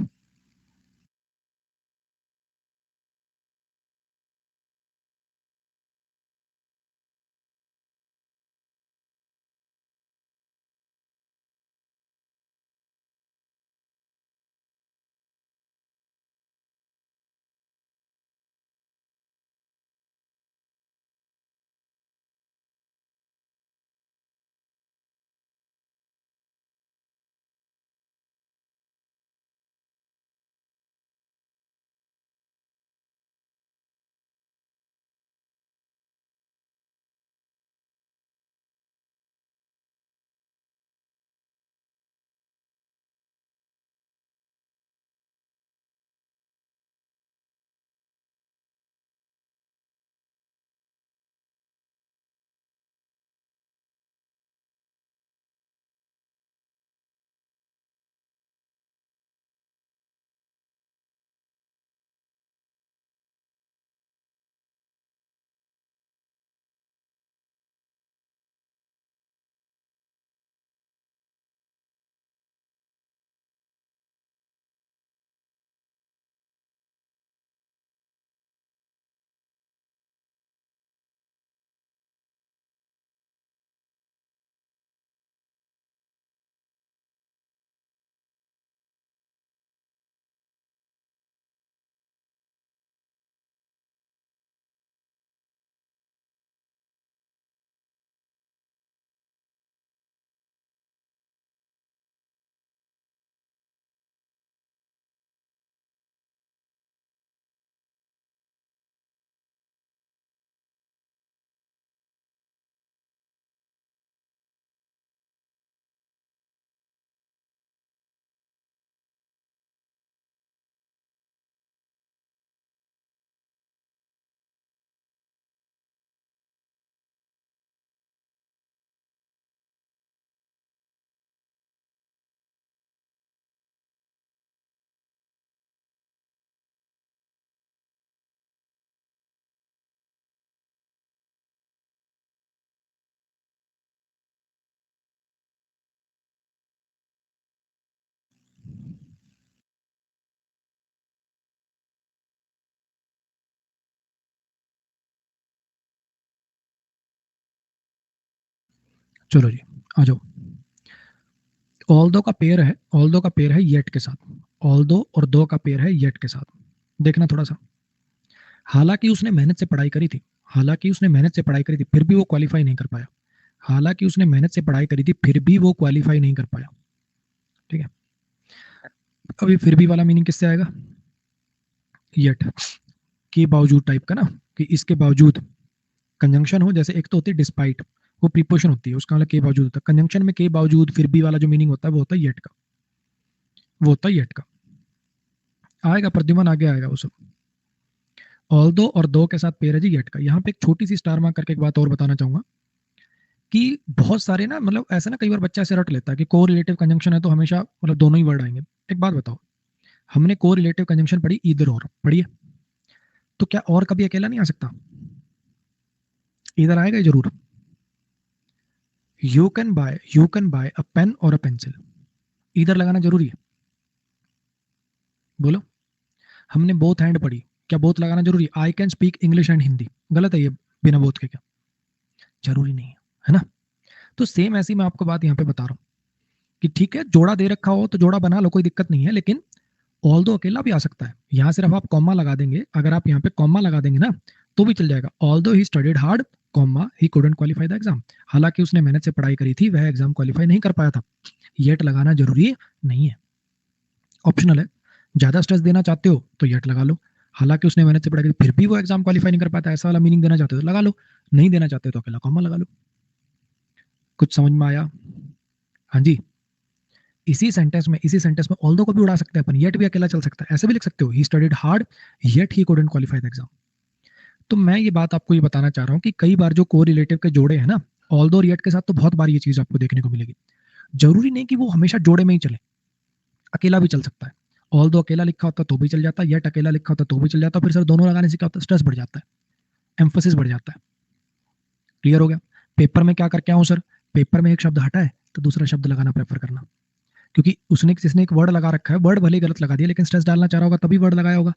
चलो जी आ जाओ। ऑल्दो का पेयर है येट के साथ, ऑल्दो और दो का पेयर है येट के साथ। देखना थोड़ा सा, हालांकि उसने मेहनत से पढ़ाई करी थी, हालांकि उसने मेहनत से पढ़ाई करी थी फिर भी वो क्वालिफाई नहीं कर पाया, हालांकि उसने मेहनत से पढ़ाई करी थी फिर भी वो क्वालिफाई नहीं कर पाया। ठीक है, अभी फिर भी वाला मीनिंग किससे आएगा? येट के बावजूद टाइप का ना, कि इसके बावजूद कंजंक्शन हो, जैसे एक तो होती है डिस्पाइट, वो प्रीपोजिशन होती है, उसका मतलब के बावजूद होता है। कंजंक्शन में के बावजूद फिर भी वाला जो मीनिंग होता है वो होता है येट का, वो होता है येट का। आएगा प्रद्युमन, आगे आएगा वो सब। ऑल्दो और दो के साथ पेयर है जी येट का। यहाँ पे एक छोटी सी स्टार मार्क करके एक बात और बताना चाहूंगा कि बहुत सारे ना, मतलब ऐसा ना, कई बार बच्चा ऐसे रट लेता है कि को रिलेटिव कंजंक्शन है तो हमेशा मतलब दोनों ही वर्ड आएंगे। एक बात बताओ, हमने को रिलेटिव कंजंक्शन पढ़ी इधर और पढ़ी है, तो क्या और कभी अकेला नहीं आ सकता? इधर आएगा जरूर। You can buy a pen और अ पेंसिल, इधर लगाना जरूरी है? बोलो। हमने बोथ हैंड पढ़ी, क्या बोथ लगाना जरूरी है? I can speak English and Hindi, गलत है ये बिना बोथ के? क्या जरूरी नहीं है ना? तो सेम ऐसी मैं आपको बात यहाँ पे बता रहा हूँ कि ठीक है, जोड़ा दे रखा हो तो जोड़ा बना लो, कोई दिक्कत नहीं है, लेकिन ऑल दो अकेला भी आ सकता है। यहां सिर्फ आप कॉमा लगा देंगे, अगर आप यहाँ पे कॉमा लगा देंगे ना तो भी चल जाएगा। ऑल दो he studied hard comma he couldn't qualify the exam, हालांकि उसने मेहनत से पढ़ाई करी थी वह एग्जाम क्वालिफाई नहीं कर पाया था। येट लगाना जरूरी नहीं है, ऑप्शनल है। ज्यादा स्ट्रेस देना चाहते हो तो येट लगा लो, हालांकि उसने मेहनत से पढ़ाई करी फिर भी वो एग्जाम क्वालिफाई नहीं कर पाता, ऐसा वाला मीनिंग देना चाहते हो तो लगा लो, नहीं देना चाहते तो अकेला कॉमा लगा लो। कुछ समझ में आया? हाँ जी। इसी सेंटेंस में ऑल्दो को भी उड़ा सकते हैं अपन, येट भी अकेला चल सकता है, ऐसे भी लिख सकते हो he studied hard yet he couldn't qualify the exam. तो मैं ये बात आपको ये बताना चाह रहा हूँ कि कई बार जो को रिलेटिव के जोड़े हैं ना, ऑल्दो और येट के साथ, तो बहुत बार ये चीज आपको देखने को मिलेगी। जरूरी नहीं कि वो हमेशा जोड़े में ही चले, अकेला भी चल सकता है। ऑल्दो अकेला लिखा होता तो भी चल जाता, येट अकेला लिखा होता तो भी चल जाता, फिर सर दोनों लगाने से क्या होता है? स्ट्रेस बढ़ जाता है, एम्फोसिस बढ़ जाता है। क्लियर हो गया? पेपर में क्या करके आऊं सर? पेपर में एक शब्द हटा है तो दूसरा शब्द लगाना प्रेफर करना, क्योंकि उसने जिसने एक वर्ड लगा रखा है, वर्ड भले ही गलत लगा दिया लेकिन स्ट्रेस डालना चाह रहा होगा तभी वर्ड लगाया होगा,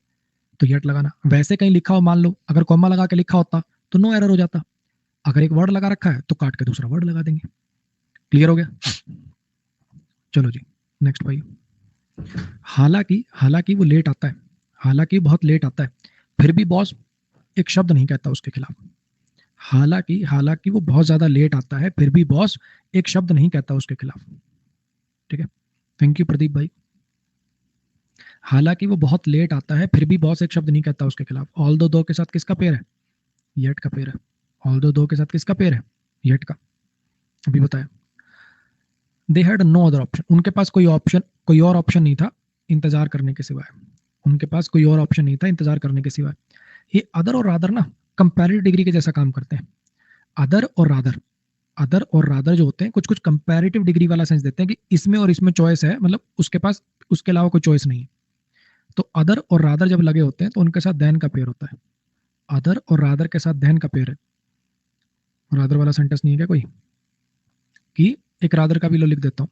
तो येट लगाना। वैसे कहीं लिखा हो, मान लो अगर कॉमा लगा के लिखा होता तो नो एरर हो जाता, अगर एक वर्ड लगा रखा है तो काट के दूसरा वर्ड लगा देंगे। क्लियर हो गया? चलो जी नेक्स्ट भाई। हालांकि हालांकि वो लेट आता है, हालांकि बहुत लेट आता है फिर भी बॉस एक शब्द नहीं कहता उसके खिलाफ। हालांकि हालांकि वो बहुत ज्यादा लेट आता है फिर भी बॉस एक शब्द नहीं कहता उसके खिलाफ। ठीक है, थैंक यू प्रदीप भाई। हालांकि वो बहुत लेट आता है फिर भी बॉस एक शब्द नहीं कहता उसके खिलाफ। ऑल दो के साथ किसका पेयर है? येट का पेयर है। ऑल दो के साथ किसका पेयर है? येट का। अभी बताया। They had no other option, उनके पास कोई और ऑप्शन नहीं था इंतजार करने के सिवाय, उनके पास कोई और ऑप्शन नहीं था इंतजार करने के सिवाय। ये अदर और रादर ना कंपैरेटिव डिग्री के जैसा काम करते हैं। अदर और रादर, अदर और रादर जो होते हैं कुछ कुछ कंपैरेटिव डिग्री वाला सेंस देते हैं कि इसमें और इसमें चॉइस है, मतलब उसके पास उसके अलावा कोई चॉइस नहीं है। तो अदर और रादर जब लगे होते हैं तो उनके साथ देन का पेयर होता है। अदर और रादर के साथ देन का पेयर है। रादर वाला सेंटेंस नहीं है क्या कोई? कि एक रादर का भी लो लिख देता हूं।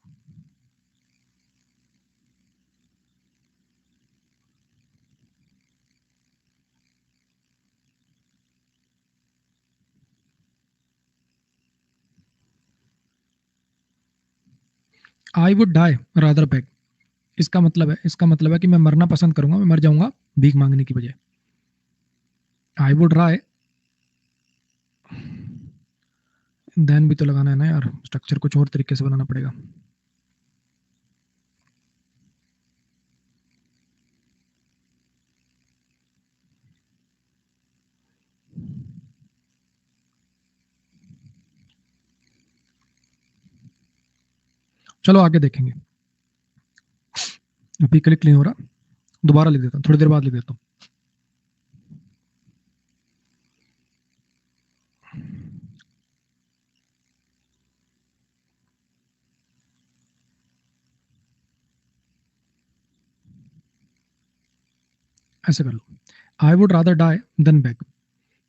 I would die rather beg, इसका मतलब है कि मैं मरना पसंद करूंगा, मैं मर जाऊंगा भीख मांगने की बजाय। आई वुड राय, देन भी तो लगाना है ना यार, स्ट्रक्चर कुछ और तरीके से बनाना पड़ेगा। चलो आगे देखेंगे, अभी क्लिक नहीं हो रहा, दोबारा लिख देता हूँ, थोड़ी देर बाद लिख देता हूँ। ऐसे कर लो, I would rather die than beg,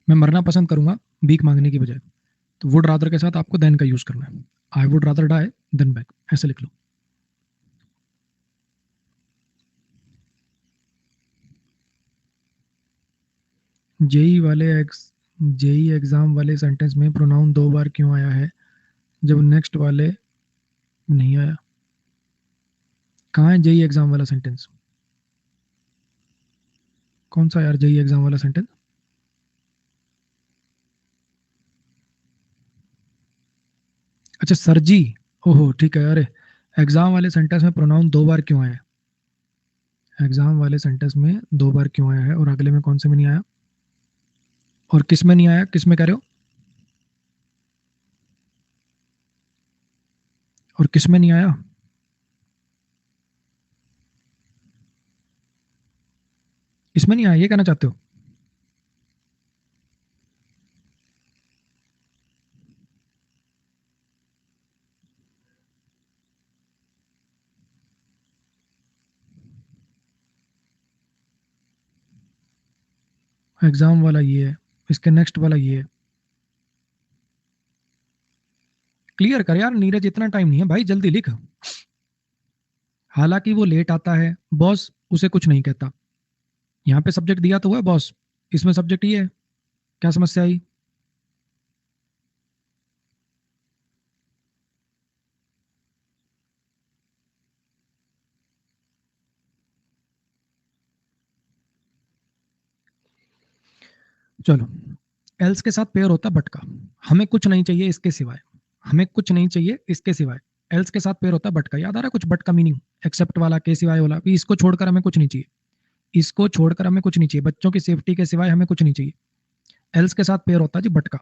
मैं मरना पसंद करूंगा भीख मांगने की बजाय। तो वुड रादर के साथ आपको देन का यूज करना है। I would rather die than beg, ऐसे लिख लो। जेई वाले जेई एग्जाम वाले सेंटेंस में प्रोनाउन दो बार क्यों आया है? जब नेक्स्ट वाले नहीं आया। कहाँ है जेई एग्जाम वाला सेंटेंस? कौन सा यार जेई एग्जाम वाला सेंटेंस? अच्छा सर जी। ओहो ठीक है। अरे एग्जाम वाले सेंटेंस में प्रोनाउन 2 बार क्यों आया? एग्जाम वाले सेंटेंस में 2 बार क्यों आया है और अगले में कौन से में नहीं आया? और किस में नहीं आया, किस में कह रहे हो? और किस में नहीं आया? इसमें नहीं आया, ये कहना चाहते हो? एग्जाम वाला ये है, इसके नेक्स्ट वाला ये है। क्लियर कर यार नीरज, इतना टाइम नहीं है भाई, जल्दी लिख। हालांकि वो लेट आता है, बॉस उसे कुछ नहीं कहता। यहाँ पे सब्जेक्ट दिया तो हुआ है बॉस, इसमें सब्जेक्ट ये है। क्या समस्या आई? चलो, एल्स के साथ पेयर होता बट का। हमें कुछ नहीं चाहिए इसके सिवाय, हमें कुछ नहीं चाहिए इसके सिवाय। एल्स के साथ पेयर होता बट का, याद आ रहा है कुछ बट का मीनिंग? एक्सेप्ट वाला, के सिवाय वाला, भी इसको छोड़कर हमें कुछ नहीं चाहिए। इसको छोड़कर हमें कुछ नहीं चाहिए, बच्चों की सेफ्टी के सिवाय हमें कुछ नहीं चाहिए। एल्स के साथ पेयर होता है जी बट का।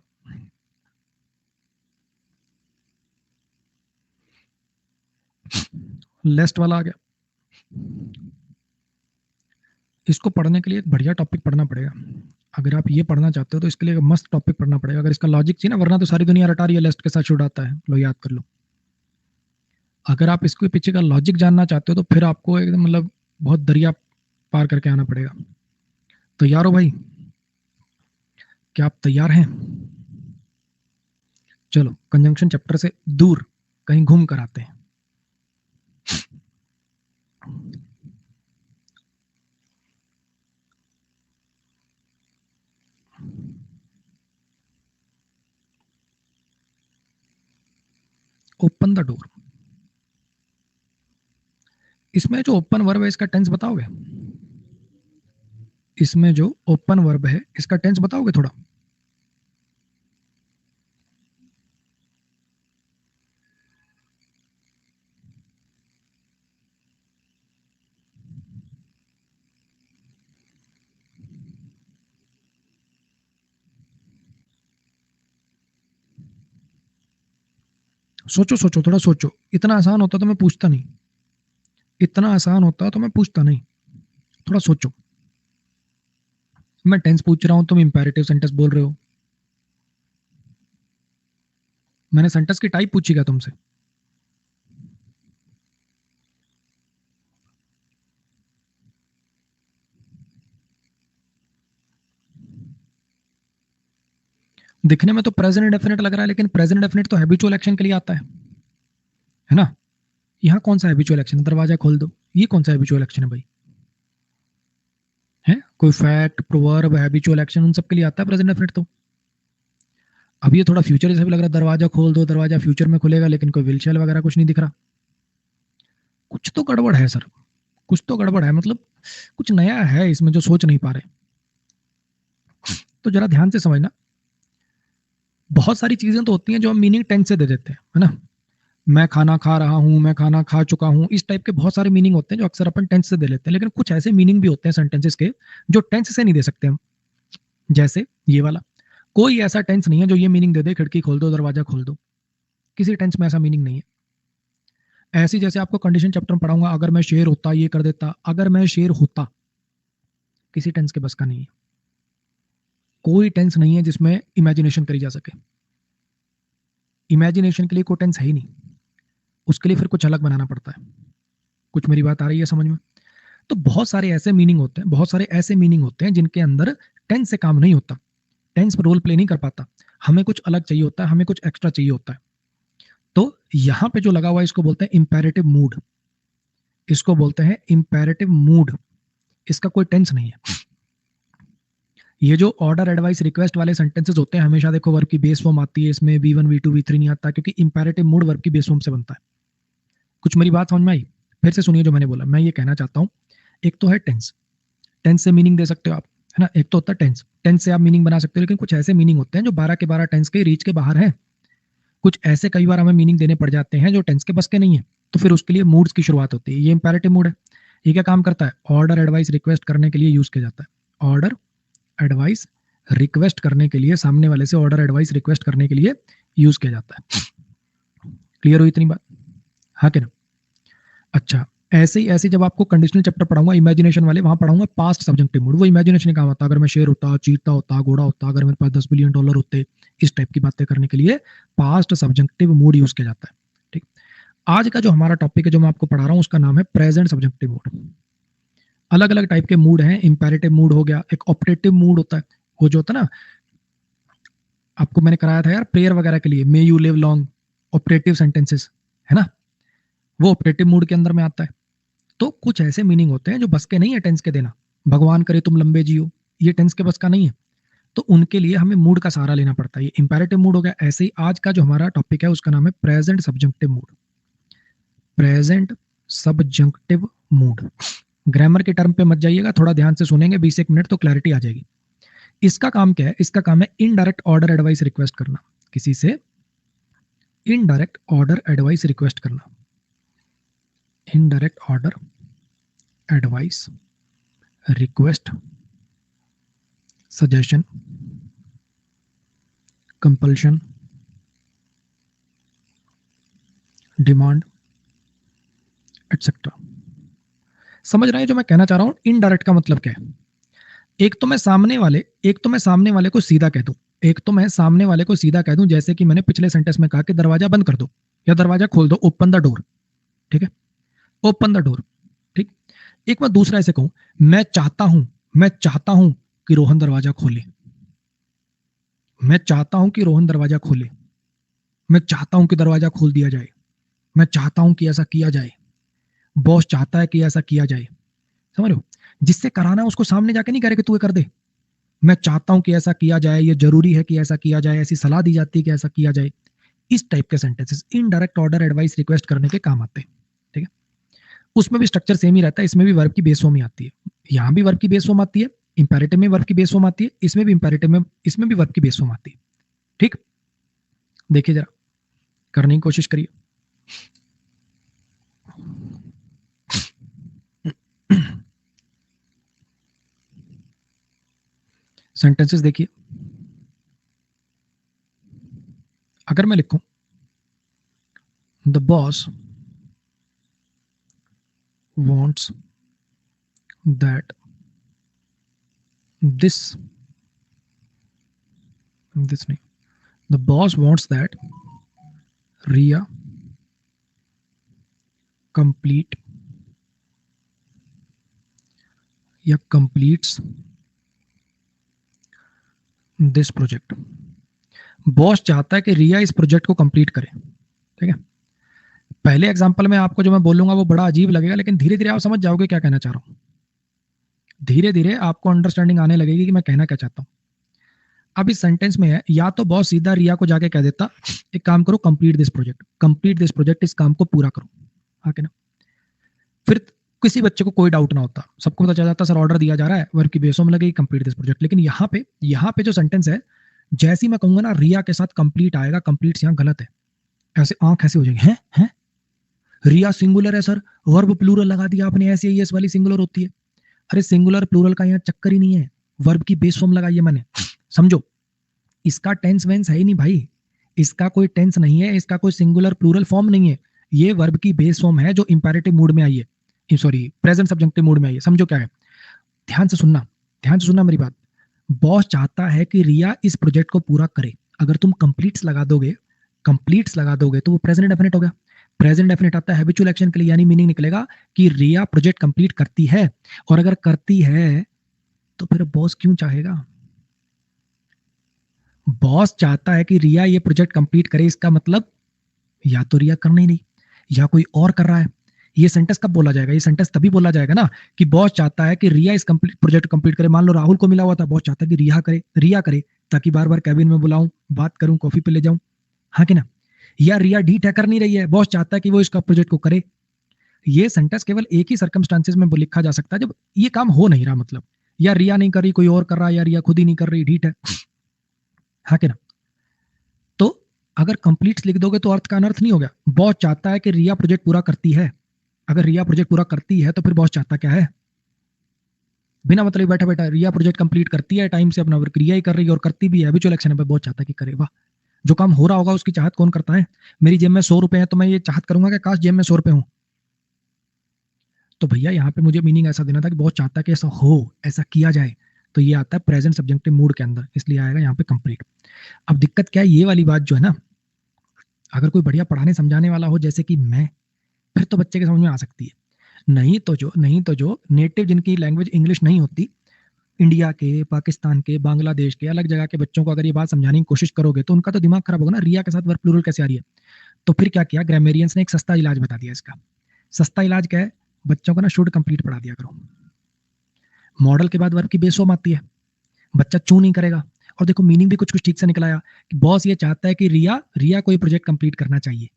लेस्ट वाला आ गया। इसको पढ़ने के लिए एक बढ़िया टॉपिक पढ़ना पड़ेगा। अगर आप ये पढ़ना चाहते हो तो इसके लिए एक मस्त टॉपिक पढ़ना पड़ेगा, अगर इसका लॉजिक चाहिए ना, वरना तो सारी दुनिया रटा रही है लेस्ट के साथ छुड़ाता है, लो याद कर लो। अगर आप इसके पीछे का लॉजिक जानना चाहते हो तो फिर आपको एकदम मतलब बहुत दरिया पार करके आना पड़ेगा। तो यारो भाई, क्या आप तैयार हैं? चलो कंजंक्शन चैप्टर से दूर कहीं घूम कर आते हैं। Open the door. इसमें जो ओपन वर्ब है इसका टेंस बताओगे? इसमें जो ओपन वर्ब है इसका टेंस बताओगे थोड़ा? सोचो सोचो, थोड़ा सोचो। इतना आसान होता तो मैं पूछता नहीं, इतना आसान होता तो मैं पूछता नहीं। थोड़ा सोचो। मैं टेंस पूछ रहा हूं, तुम इंपेरेटिव सेंटेंस बोल रहे हो। मैंने सेंटेंस की टाइप पूछी क्या तुमसे? दिखने में तो प्रेजेंट डेफिनेट लग रहा है, लेकिन प्रेजेंट डेफिनेट तो हैबिचुअल एक्शन के लिए आता है ना? यहाँ कौन सा हैबिचुअल एक्शन? दरवाजा खोल दो, ये कौन सा हैबिचुअल एक्शन है भाई? है कोई फैक्ट, प्रोवर्ब, हैबिचुअल एक्शन, उन सब के लिए आता है प्रेजेंट डेफिनेट तो। अब ये थोड़ा फ्यूचर जैसा भी लग रहा है, दरवाजा खोल दो, दरवाजा फ्यूचर में खुलेगा, लेकिन कोई व्हीलचेयर वगैरह कुछ नहीं दिख रहा। कुछ तो गड़बड़ है सर, कुछ तो गड़बड़ है, मतलब कुछ नया है इसमें जो सोच नहीं पा रहे। तो जरा ध्यान से समझना। बहुत सारी चीजें तो होती हैं जो हम मीनिंग टेंस से दे देते हैं, है ना? मैं खाना खा रहा हूं, मैं खाना खा चुका हूं, इस टाइप के बहुत सारे मीनिंग होते हैं जो अक्सर अपन टेंस से दे लेते हैं, लेकिन कुछ ऐसे मीनिंग भी होते हैं सेंटेंसेस के जो टेंस से नहीं दे सकते हम। जैसे ये वाला, कोई ऐसा टेंस नहीं है जो ये मीनिंग दे दे खिड़की खोल दो, दरवाजा खोल दो। किसी टेंस में ऐसा मीनिंग नहीं है। ऐसी जैसे आपको कंडीशन चैप्टर में पढ़ाऊंगा, अगर मैं शेर होता ये कर देता, अगर मैं शेर होता, किसी टेंस के बस का नहीं है। कोई टेंस नहीं है जिसमें इमेजिनेशन करी जा सके। इमेजिनेशन के लिए कोई टेंस है ही नहीं, उसके लिए फिर कुछ अलग बनाना पड़ता है। कुछ मेरी बात आ रही है समझ में? तो बहुत सारे ऐसे मीनिंग होते हैं, बहुत सारे ऐसे मीनिंग होते हैं जिनके अंदर टेंस से काम नहीं होता, टेंस रोल प्ले नहीं कर पाता। हमें कुछ अलग चाहिए होता है, हमें कुछ एक्स्ट्रा चाहिए होता है। तो यहां पे जो लगा हुआ है इसको बोलते हैं इंपेरेटिव मूड। इसको बोलते हैं इंपेरेटिव मूड। इसका कोई टेंस नहीं है। ये जो ऑर्डर एडवाइस रिक्वेस्ट वाले सेंटेंसेस होते हैं हमेशा देखो वर्ब की बेस फॉर्म आती है, इसमें V1 V2 V3 नहीं आता क्योंकि इंपेरेटिव मूड वर्ब की बेस फॉर्म से बनता है। कुछ मेरी बात समझ में आई? फिर से सुनिए जो मैंने बोला। मैं ये कहना चाहता हूँ, एक तो है टेंस, टेंस से मीनिंग दे सकते हो आप, है ना। एक तो होता है टेंस, टेंस से आप मीनिंग बना सकते हो, लेकिन कुछ ऐसे मीनिंग होते हैं जो 12 के 12 टेंस के रीच के बाहर हैं। कुछ ऐसे कई बार हमें मीनिंग देने पड़ जाते हैं जो टेंस के बस के नहीं है, तो फिर उसके लिए मूड्स की शुरुआत होती है। ये इंपेरेटिव मूड है। ये क्या काम करता है? ऑर्डर एडवाइस रिक्वेस्ट करने के लिए यूज किया जाता है। ऑर्डर एडवाइस रिक्वेस्ट करने के लिए, सामने वाले से ऑर्डर एडवाइस रिक्वेस्ट करने के लिए यूज किया जाता है। क्लियर हुई इतनी बात? हाँ कि ना? अच्छा, ऐसे ही जब आपको कंडीशनल चैप्टर पढ़ाऊंगा इमेजिनेशन वाले, वहां पढ़ाऊंगा पास्ट सब्जेक्टिव मूड। वो इमेजिनेशन काम होता है, अगर मैं शेर होता, चीता होता, घोड़ा होता, अगर मेरे पास 10 बिलियन डॉलर होते, इस टाइप की बातें करने के लिए पास्ट सब्जेक्टिव मूड यूज किया जाता है। ठीक। आज का जो हमारा टॉपिक है जो मैं आपको पढ़ा रहा हूँ उसका नाम है प्रेजेंट सब्जेक्टिव मूड। अलग अलग टाइप के मूड हैं। इंपेरेटिव मूड हो गया, एक ऑप्टेटिव मूड होता है, वो जो होता है ना, आपको मैंने कराया था यार प्रेयर वगैरह के लिए, may you live long, optative sentences, है ना, वो ऑप्टेटिव मूड के अंदर में आता है। तो कुछ ऐसे मीनिंग होते हैं जो बस के नहीं है टेंस के देना। भगवान करे तुम लंबे जियो, ये टेंस के बस का नहीं है, तो उनके लिए हमें मूड का सहारा लेना पड़ता है। ये इंपेरेटिव मूड हो गया। ऐसे ही आज का जो हमारा टॉपिक है उसका नाम है present subjunctive mood. Present subjunctive mood. Grammar के टर्म पे मत जाइएगा, थोड़ा ध्यान से सुनेंगे 20 एक मिनट तो क्लैरिटी आ जाएगी। इसका काम क्या है? इसका काम है इनडायरेक्ट ऑर्डर एडवाइस रिक्वेस्ट करना, किसी से इनडायरेक्ट ऑर्डर एडवाइस रिक्वेस्ट करना। Indirect order advice request, suggestion, compulsion, demand, etcetera. समझ रहे हैं जो मैं कहना चाह रहा हूं? इनडायरेक्ट का मतलब क्या है? एक तो मैं सामने वाले को सीधा कह दूं, एक तो मैं सामने वाले को सीधा कह दूं, जैसे कि मैंने पिछले सेंटेंस में कहा कि दरवाजा बंद कर दो या दरवाजा खोल दो, ओपन द डोर। ठीक है, ओपन द डोर। ठीक। एक मैं दूसरा ऐसे कहूं, मैं चाहता हूं कि रोहन दरवाजा खोले, मैं चाहता हूं कि रोहन दरवाजा खोले, मैं चाहता हूं कि दरवाजा खोल दिया जाए, मैं चाहता हूं कि ऐसा किया जाए, बॉस चाहता है कि ऐसा किया जाए। समझ लो, जिससे कराना है उसको सामने जाके नहीं कह रहे कि तू ये कर दे। मैं चाहता हूं कि ऐसा किया जाए, ये जरूरी है कि ऐसा किया जाए, ऐसी सलाह दी जाती है कि ऐसा किया जाए। इस टाइप के sentences indirect order advice request करने के काम आते हैं। ठीक है, उसमें भी स्ट्रक्चर सेम ही रहता है, इसमें भी वर्ब की बेस फॉर्म ही आती है। यहां भी वर्ब की बेस फॉर्म आती है, इंपेरेटिव में वर्ब की बेस फॉर्म आती है, इसमें भी इंपेरेटिव में, इसमें भी वर्ब की बेस फॉर्म आती है। ठीक, देखिए जरा, करने की कोशिश करिए। सेंटेंसेस देखिए, अगर मैं लिखूं the boss wants that this नहीं, the boss wants that Ria complete या completes this project। बॉस चाहता है कि रिया इस प्रोजेक्ट को कंप्लीट करे। ठीक है, पहले एग्जांपल में आपको जो मैं बोलूंगा वो बड़ा अजीब लगेगा, लेकिन धीरे धीरे आप समझ जाओगे क्या कहना चाह रहा हूं। धीरे धीरे आपको अंडरस्टैंडिंग आने लगेगी कि मैं कहना क्या चाहता हूं। अब इस सेंटेंस में है, या तो बॉस सीधा रिया को जाके कह देता एक काम करो, कंप्लीट दिस प्रोजेक्ट, इस काम को पूरा करो। हाँ कि ना? फिर किसी बच्चे को कोई डाउट ना होता, सबको पता चल जाता सर ऑर्डर दिया जा रहा है, वर्क की बेसों में लगेगी, कंप्लीट दिस प्रोजेक्ट। लेकिन यहाँ पे जो सेंटेंस है, जैसे ही मैं कहूंगा ना रिया के साथ कंप्लीट आएगा, कंप्लीट यहाँ गलत है, ऐसे आंख ऐसे हो जाएगी, हैं रिया सिंगुलर है सर, वर्ब प्लूरल लगा दिया आपने, ऐसे ही वाली सिंगुलर होती है। अरे सिंगुलर प्लूरल का यहाँ चक्कर ही नहीं है, वर्ब की बेस फॉर्म लगाई है मैंने, समझो। इसका टेंस वेंस है ही नहीं भाई, इसका कोई टेंस नहीं है, इसका कोई सिंगुलर प्लूरल फॉर्म नहीं है, ये वर्ब की बेस फॉर्म है जो इंपेरेटिव मूड में आई है, सॉरी प्रेजेंट सब्जेक्टिव मूड में आई है। समझो क्या है, ध्यान से सुनना मेरी बात। बॉस चाहता है कि रिया इस प्रोजेक्ट को पूरा करे। अगर तुम कंप्लीट्स लगा दोगे तो वो प्रेजेंट डेफिनेट हो गया। प्रेजेंट डेफिनेट आता है हैबिचुअल एक्शन के लिए, यानी मीनिंग निकलेगा कि रिया प्रोजेक्ट कंप्लीट करती है, और अगर करती है तो फिर बॉस क्यों चाहेगा? बॉस चाहता है कि रिया ये प्रोजेक्ट कंप्लीट करे, इसका मतलब या तो रिया करना ही नहीं, या कोई और कर रहा है, ये सेंटेंस कब बोला जाएगा? ये सेंटेंस तभी बोला जाएगा ना कि बॉस चाहता है कि रिया इस कंप्लीट प्रोजेक्ट कंप्लीट करे। मान लो राहुल को मिला हुआ था, बॉस चाहता है कि रिया करे ताकि बार बार कैबिन में बुलाऊं, बात करूं, कॉफी पे ले जाऊं, हाँ कि ना? या रिया ढीठ है, कर नहीं रही है, बॉस चाहता है कि वो इसका प्रोजेक्ट को करे। ये सेंटेंस केवल एक ही सर्कमस्टांसेस में लिखा जा सकता है जब ये काम हो नहीं रहा, मतलब या रिया नहीं कर रही, कोई और कर रहा है, या रिया खुद ही नहीं कर रही, ढीठ है, हाँ कि ना? तो अगर कंप्लीट लिख दोगे तो अर्थ का अनर्थ नहीं हो गया। बॉस चाहता है कि रिया प्रोजेक्ट पूरा करती है। अगर रिया प्रोजेक्ट पूरा करती है तो फिर बॉस चाहता क्या है? बिना मतलब बैठा बैठा रिया प्रोजेक्ट कंप्लीट करती है, टाइम से अपना वर्क रिया ही कर रही है और करती भी है, हैबिचुअल एक्शन पे बॉस चाहता है कि करे। वाह! जो काम हो रहा होगा उसकी चाहत कौन करता है? मेरी जेब में 100 रुपए है तो मैं ये चाहत करूंगा कि काश जेब में 100 रुपए हो। तो भैया यहाँ पे मुझे मीनिंग ऐसा देना था कि बहुत चाहता है कि ऐसा हो, ऐसा किया जाए। तो ये आता है प्रेजेंट सब्जेक्टिव मूड के अंदर, इसलिए आएगा यहाँ पे कंप्लीट। अब दिक्कत क्या है, ये वाली बात जो है ना, अगर कोई बढ़िया पढ़ाने समझाने वाला हो जैसे कि मैं, फिर तो बच्चे के समझ में आ सकती है। नहीं तो जो नेटिव जिनकी लैंग्वेज इंग्लिश नहीं होती, इंडिया के, पाकिस्तान के, बांग्लादेश के, अलग जगह के बच्चों को अगर ये बात समझाने की कोशिश करोगे तो उनका तो दिमाग खराब होगा ना, रिया के साथ वर्ब प्लूरल कैसे आ रही है। तो फिर क्या किया ग्रामेरियंस ने, एक सस्ता इलाज बता दिया इसका। सस्ता इलाज क्या है? बच्चों को ना शुड कंप्लीट पढ़ा दिया करो। मॉडल के बाद वर्ब की बेस फॉर्म आती है, बच्चा चू नहीं करेगा। और देखो मीनिंग भी कुछ कुछ ठीक से निकल आया कि बॉस ये चाहता है कि रिया रिया कोई प्रोजेक्ट कंप्लीट करना चाहिए।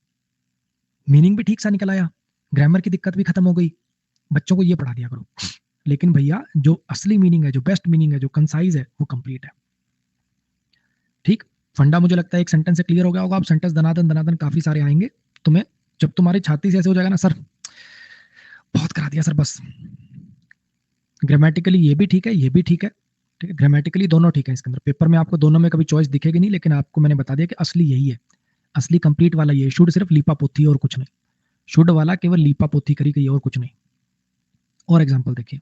मीनिंग भी ठीक सा निकल आया, ग्रामर की दिक्कत भी खत्म हो गई। बच्चों को ये पढ़ा दिया करो। लेकिन भैया जो असली मीनिंग है, जो बेस्ट मीनिंग है, जो कंसाइज है, वो कंप्लीट है। ठीक, फंडा मुझे लगता है एक सेंटेंस से क्लियर हो गया होगा। अब सेंटेंस दनादन दनादन काफी सारे आएंगे तुम्हें, जब तुम्हारी छाती से ऐसे हो जाएगा ना, सर बहुत करा दिया सर बस। ग्रामेटिकली ये भी ठीक है, ये भी ठीक है, ठीक है, ग्रामेटिकली दोनों ठीक है इसके अंदर। पेपर में आपको दोनों में कभी चॉइस दिखेगी नहीं, लेकिन आपको मैंने बता दिया कि असली यही है, असली कंप्लीट वाला ये। शुड सिर्फ लीपा पोथी और कुछ नहीं, शुड वाला केवल लीपा पोथी करी गई और कुछ नहीं। और एग्जाम्पल देखिए,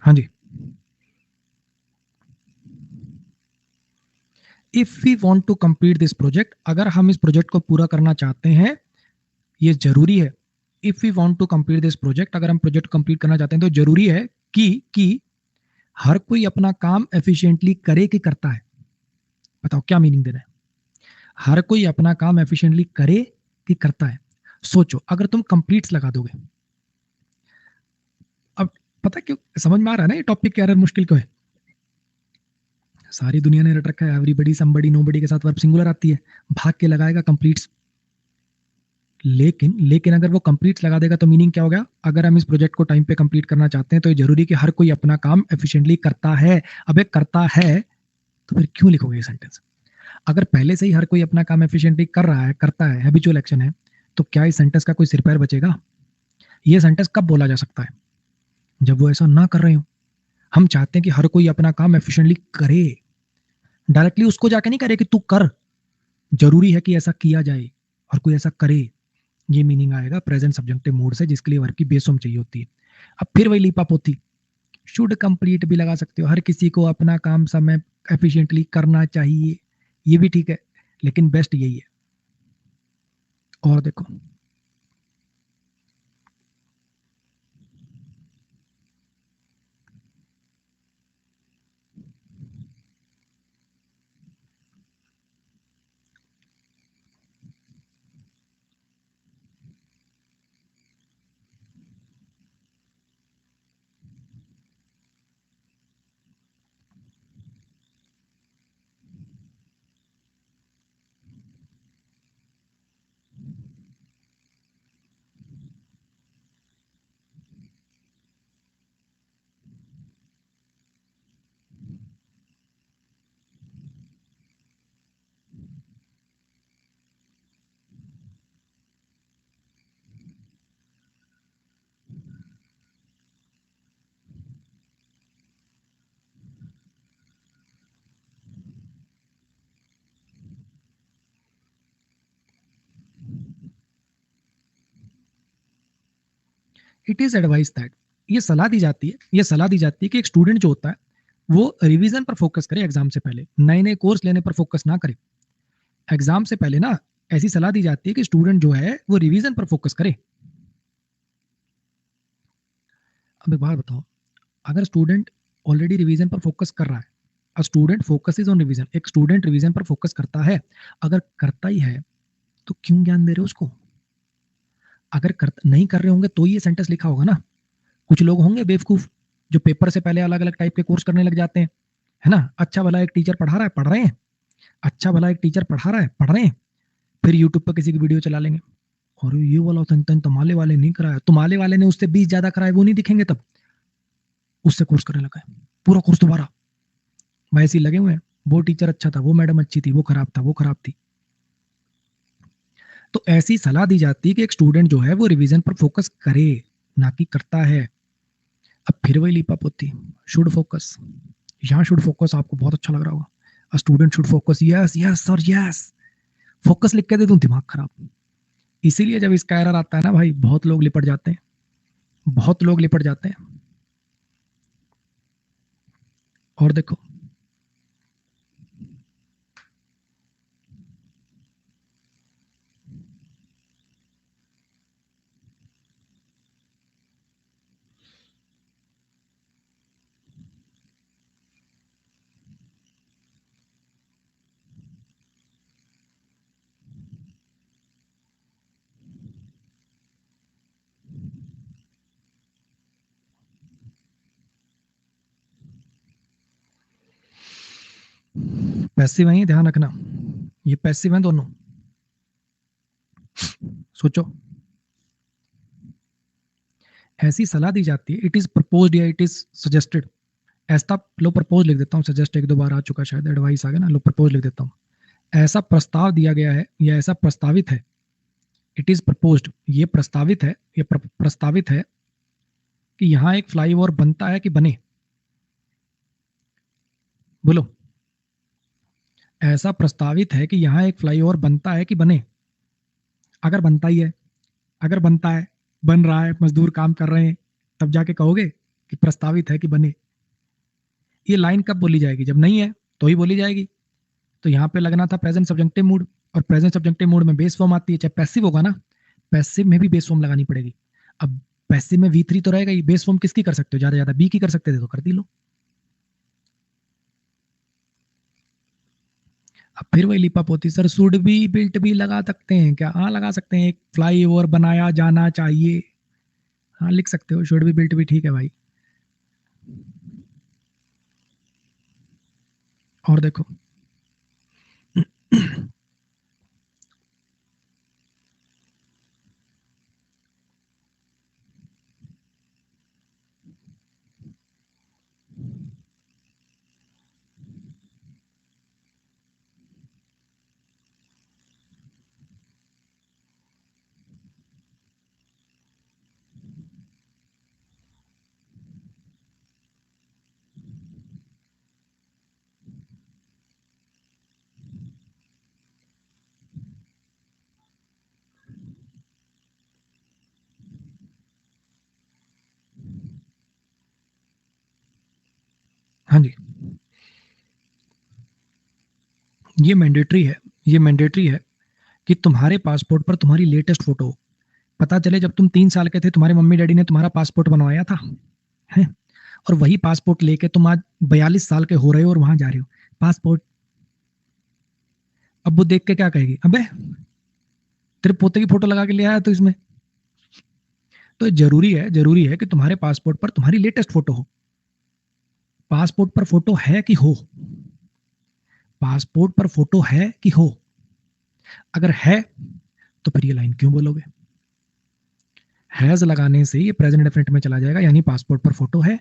हाँ जी, if we want to complete this project, अगर हम इस प्रोजेक्ट को पूरा करना चाहते हैं, ये जरूरी है। If we want to complete this project, अगर हम प्रोजेक्ट कंप्लीट करना चाहते हैं तो जरूरी है कि हर कोई अपना काम एफिशिएंटली करे कि करता है। बताओ क्या मीनिंग देना है? हर कोई अपना काम एफिशिएंटली करे कि करता है। सोचो अगर तुम कंप्लीट्स लगा दोगे, अब पता क्यों समझ में आ रहा है ना ये टॉपिक क्या मुश्किल क्यों है? सारी दुनिया ने रट रखा है एवरीबडी समबडी नोबडी के साथ वर्ब सिंगुलर आती है, भाग के लगाएगा कंप्लीट्स। लेकिन अगर वो कंप्लीट लगा देगा तो मीनिंग क्या हो गया? अगर हम इस प्रोजेक्ट को टाइम पे कंप्लीट करना चाहते हैं तो ये जरूरी कि हर कोई अपना काम एफिशिएंटली करता है। अब एक करता है तो फिर क्यों लिखोगे ये सेंटेंस? अगर पहले से ही हर कोई अपना काम एफिशिएंटली कर रहा है, करता है, हैबिचुअल एक्शन है, तो क्या इस सेंटेंस का कोई सिर पैर बचेगा? ये सेंटेंस कब बोला जा सकता है? जब वो ऐसा ना कर रहे हो। हम चाहते हैं कि हर कोई अपना काम एफिशिएंटली करे, डायरेक्टली उसको जाके नहीं करे कि तू कर, जरूरी है कि ऐसा किया जाए और कोई ऐसा करे। ये मीनिंग आएगा प्रेजेंट सब्जेक्टिव मूड से, जिसके लिए वर्ब की बेस फॉर्म चाहिए होती है। अब फिर वही लीपा पोती, शुड कंप्लीट भी लगा सकते हो, हर किसी को अपना काम समय एफिशिएंटली करना चाहिए, ये भी ठीक है, लेकिन बेस्ट यही है। और देखो, इट इज एडवाइस दैट, ये सलाह दी जाती है, ये सलाह दी जाती है कि एक स्टूडेंट जो होता है वो रिवीजन पर फोकस करे एग्जाम से पहले, नए नए कोर्स लेने पर फोकस ना करे। एग्जाम से पहले ना ऐसी सलाह दी जाती है कि स्टूडेंट जो है वो रिवीजन पर फोकस करे। अब एक बात बताओ, अगर स्टूडेंट ऑलरेडी रिवीजन पर फोकस कर रहा है, a student focuses on revision, एक स्टूडेंट रिवीजन पर फोकस करता है, अगर करता ही है तो क्यों ज्ञान दे रहे हो उसको? अगर नहीं कर रहे होंगे तो ये सेंटेंस लिखा होगा ना। कुछ लोग होंगे बेवकूफ जो पेपर से पहले अलग अलग टाइप के कोर्स करने लग जाते हैं, है ना। अच्छा भला एक टीचर पढ़ा रहा है, पढ़ रहे हैं, अच्छा भला एक टीचर पढ़ा रहा है, पढ़ रहे हैं, फिर यूट्यूब पर किसी की वीडियो चला लेंगे, और ये वाला तुम्हारे वाले नहीं कराया, तुम्हारे वाले ने उससे 20 ज्यादा कराए, वो नहीं दिखेंगे तब, उससे कोर्स करने लगा है पूरा कोर्स दोबारा। वैसे ही लगे हुए हैं, वो टीचर अच्छा था, वो मैडम अच्छी थी, वो खराब था, वो खराब थी। तो ऐसी सलाह दी जाती है कि एक स्टूडेंट जो है वो रिवीजन पर फोकस करे, ना कि करता है। अब फिर वही लीपा पोती, शुड फोकस, यहाँ शुड फोकस आपको बहुत अच्छा लग रहा होगा, a student should focus, yes yes sir yes, focus लिख के दे दूं दिमाग खराब। इसीलिए जब इसका एरर आता है ना भाई, बहुत लोग लिपट जाते हैं, बहुत लोग लिपट जाते हैं। और देखो, पैसिव है, ध्यान रखना, ये पैसिव है दोनों। सोचो, ऐसी सलाह दी जाती है, इट इज प्रपोज्ड या इट इज सजेस्टेड, ऐसा लो प्रपोज लिख देता हूँ, सजेस्ट एक दो बार आ चुका, शायद एडवाइस आ गया ना, लो प्रपोज लिख देता हूँ। ऐसा प्रस्ताव दिया गया है या ऐसा प्रस्तावित है, इट इज प्रपोज्ड, ये प्रस्तावित है, ये प्रस्तावित है कि यहाँ एक फ्लाईओवर बनता है कि बने, बोलो। ऐसा प्रस्तावित है कि यहाँ एक फ्लाईओवर बनता है कि बने। अगर बनता ही है, अगर बनता है, बन रहा है, मजदूर काम कर रहे हैं, तब जाके कहोगे कि प्रस्तावित है कि बने। ये लाइन कब बोली जाएगी? जब नहीं है तो ही बोली जाएगी। तो यहाँ पे लगना था प्रेजेंट सब्जेक्टिव मूड, और प्रेजेंट सब्जेक्टिव मूड में बेस फॉर्म आती है, चाहे पैसिव होगा ना, पैसिव में भी बेस फॉर्म लगानी पड़ेगी। अब पैसिव में V3 तो रहेगा ही, बेस फॉर्म किसकी कर सकते हो? ज्यादा ज्यादा बी की कर सकते थे तो कर दी लो। अब फिर वही लिपा पोती, सर शुड भी बिल्ट भी लगा सकते हैं क्या? हाँ लगा सकते हैं, एक फ्लाई ओवर बनाया जाना चाहिए, हाँ लिख सकते हो, शुड भी बिल्ट भी ठीक है भाई। और देखो हाँ जी, ये मैंडेटरी है, ये मैंडेटरी है कि तुम्हारे पासपोर्ट पर तुम्हारी लेटेस्ट फोटो हो। पता चले जब तुम 3 साल के थे, तुम्हारे मम्मी डैडी ने तुम्हारा पासपोर्ट बनवाया था, है, और वही पासपोर्ट लेके तुम आज 42 साल के हो रहे हो और वहां जा रहे हो, पासपोर्ट। अब वो देख के क्या कहेगी, अबे तेरे पोते की फोटो लगा के ले आया तो इसमें। तो जरूरी है, जरूरी है कि तुम्हारे पासपोर्ट पर तुम्हारी लेटेस्ट फोटो हो। पासपोर्ट पर फोटो है कि हो, पासपोर्ट पर फोटो है कि हो? अगर है तो फिर ये लाइन क्यों बोलोगे? हैज लगाने से ये प्रेजेंट डेफिनेट में चला जाएगा, यानी पासपोर्ट पर फोटो है,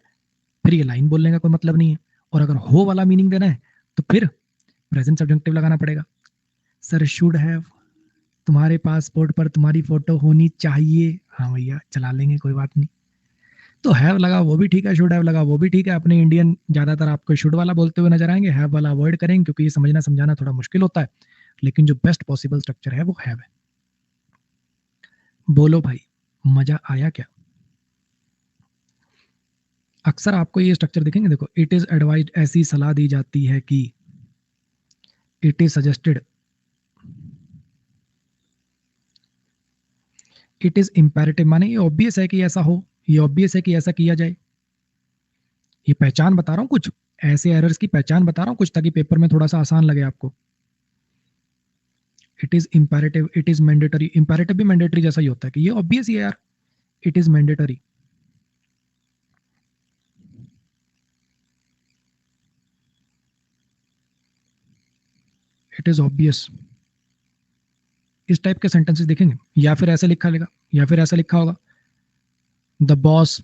फिर ये लाइन बोलने का कोई मतलब नहीं है। और अगर हो वाला मीनिंग देना है तो फिर प्रेजेंट सब्जेक्टिव लगाना पड़ेगा। सर शुड हैव, तुम्हारे पासपोर्ट पर तुम्हारी फोटो होनी चाहिए, हाँ भैया चला लेंगे, कोई बात नहीं। तो हैव लगा वो भी ठीक है, शुड हैव लगा वो भी ठीक है। अपने इंडियन ज्यादातर आपको शुड वाला बोलते हुए नजर आएंगे, हैव वाला अवॉइड करेंगे क्योंकि ये समझना समझाना थोड़ा मुश्किल होता है। लेकिन जो बेस्ट पॉसिबल स्ट्रक्चर है वो हैव है। बोलो भाई, मजा आया क्या? अक्सर आपको ये स्ट्रक्चर दिखेंगे, देखो इट इज एडवाइज्ड, ऐसी सलाह दी जाती है कि, it is suggested, it is imperative, माने ये ऑब्वियस है कि ऐसा हो, ये ऑब्वियस है कि ऐसा किया जाए। ये पहचान बता रहा हूँ कुछ, ऐसे एरर्स की पहचान बता रहा हूँ कुछ, ताकि पेपर में थोड़ा सा आसान लगे आपको। It is imperative, it is mandatory, imperative भी मैंडेटरी जैसा ही होता है कि ये ऑब्वियस ही है यार, it is mandatory. It is obvious. इस टाइप के सेंटेंसेस देखेंगे, या फिर ऐसा लिखा लेगा, या फिर ऐसा लिखा होगा, the boss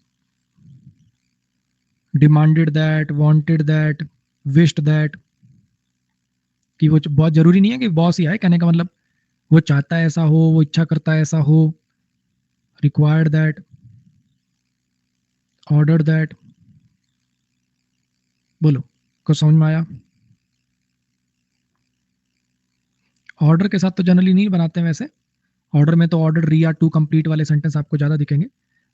demanded that, wanted that, wished that, कि वो बहुत जरूरी नहीं है कि बॉस ही आए, कहने का मतलब वो चाहता है ऐसा हो, वो इच्छा करता है ऐसा हो, रिक्वायर्ड दैट, ऑर्डर दैट। बोलो, कुछ समझ में आया? ऑर्डर के साथ तो जनरली नहीं बनाते हैं वैसे, ऑर्डर में तो ऑर्डर रिया टू कंप्लीट वाले सेंटेंस आपको ज्यादा दिखेंगे।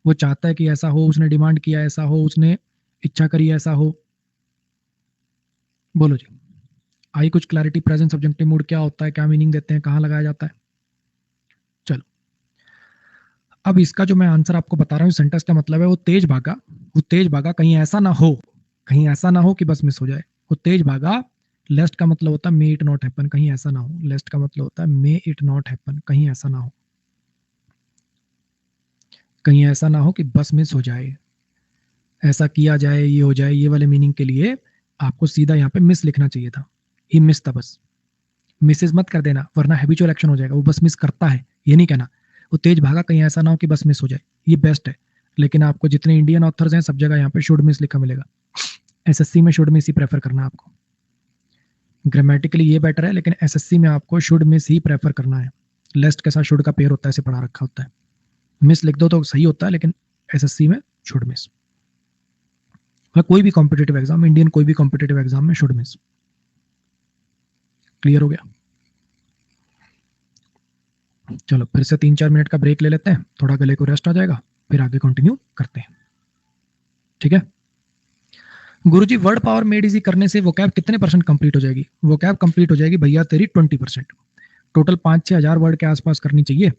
वो चाहता है कि ऐसा हो, उसने डिमांड किया ऐसा हो, उसने इच्छा करी ऐसा हो। बोलो जी, आई कुछ क्लैरिटी? प्रेजेंट सब्जेक्टिव मूड क्या होता है, क्या मीनिंग देते हैं, कहाँ लगाया जाता है? चलो, अब इसका जो मैं आंसर आपको बता रहा हूँ, सेंटेंस का मतलब है वो तेज भागा, वो तेज भागा, कहीं ऐसा ना हो, कहीं ऐसा ना हो कि बस मिस हो जाए। वो तेज भागा, लेस्ट का मतलब होता है मे इट नॉट हैपन, कहीं ऐसा ना हो। लेस्ट का मतलब होता है मे इट नॉट हैपन, कहीं ऐसा ना हो, कहीं ऐसा ना हो कि बस मिस हो जाए, ऐसा किया जाए, ये हो जाए। ये वाले मीनिंग के लिए आपको सीधा यहाँ पे मिस लिखना चाहिए था, ही मिस था बस। मिसेज मत कर देना वरना हैबिचुअल एक्शन हो जाएगा, वो बस मिस करता है ये नहीं कहना। वो तेज भागा, कहीं ऐसा ना हो कि बस मिस हो जाए, ये बेस्ट है। लेकिन आपको जितने इंडियन ऑथर्स हैं सब जगह यहाँ पे शुड मिस लिखा मिलेगा। एसएससी में शुड मिस ही प्रेफर करना है आपको। ग्रामेटिकली ये बेटर है, लेकिन एसएससी में आपको शुड मिस ही प्रेफर करना है। लेस्ट के साथ शुड का पेयर होता है, ऐसे पढ़ा रखा होता है। मिस लिख दो तो सही होता है, लेकिन एसएससी में शुड मिस। कोई भी कॉम्पिटेटिव एग्जाम, इंडियन कोई भी कॉम्पिटेटिव एग्जाम में शुड मिस। क्लियर हो गया? चलो फिर से 3-4 मिनट का ब्रेक ले लेते हैं, थोड़ा गले को रेस्ट आ जाएगा, फिर आगे कंटिन्यू करते हैं। ठीक है? गुरुजी, वर्ड पावर मेड इजी करने से वो कैब कितने परसेंट कंप्लीट हो जाएगी? वो कैब कंप्लीट हो जाएगी भैया तेरी 20%। टोटल 5-6 हजार वर्ड के आसपास करनी चाहिए,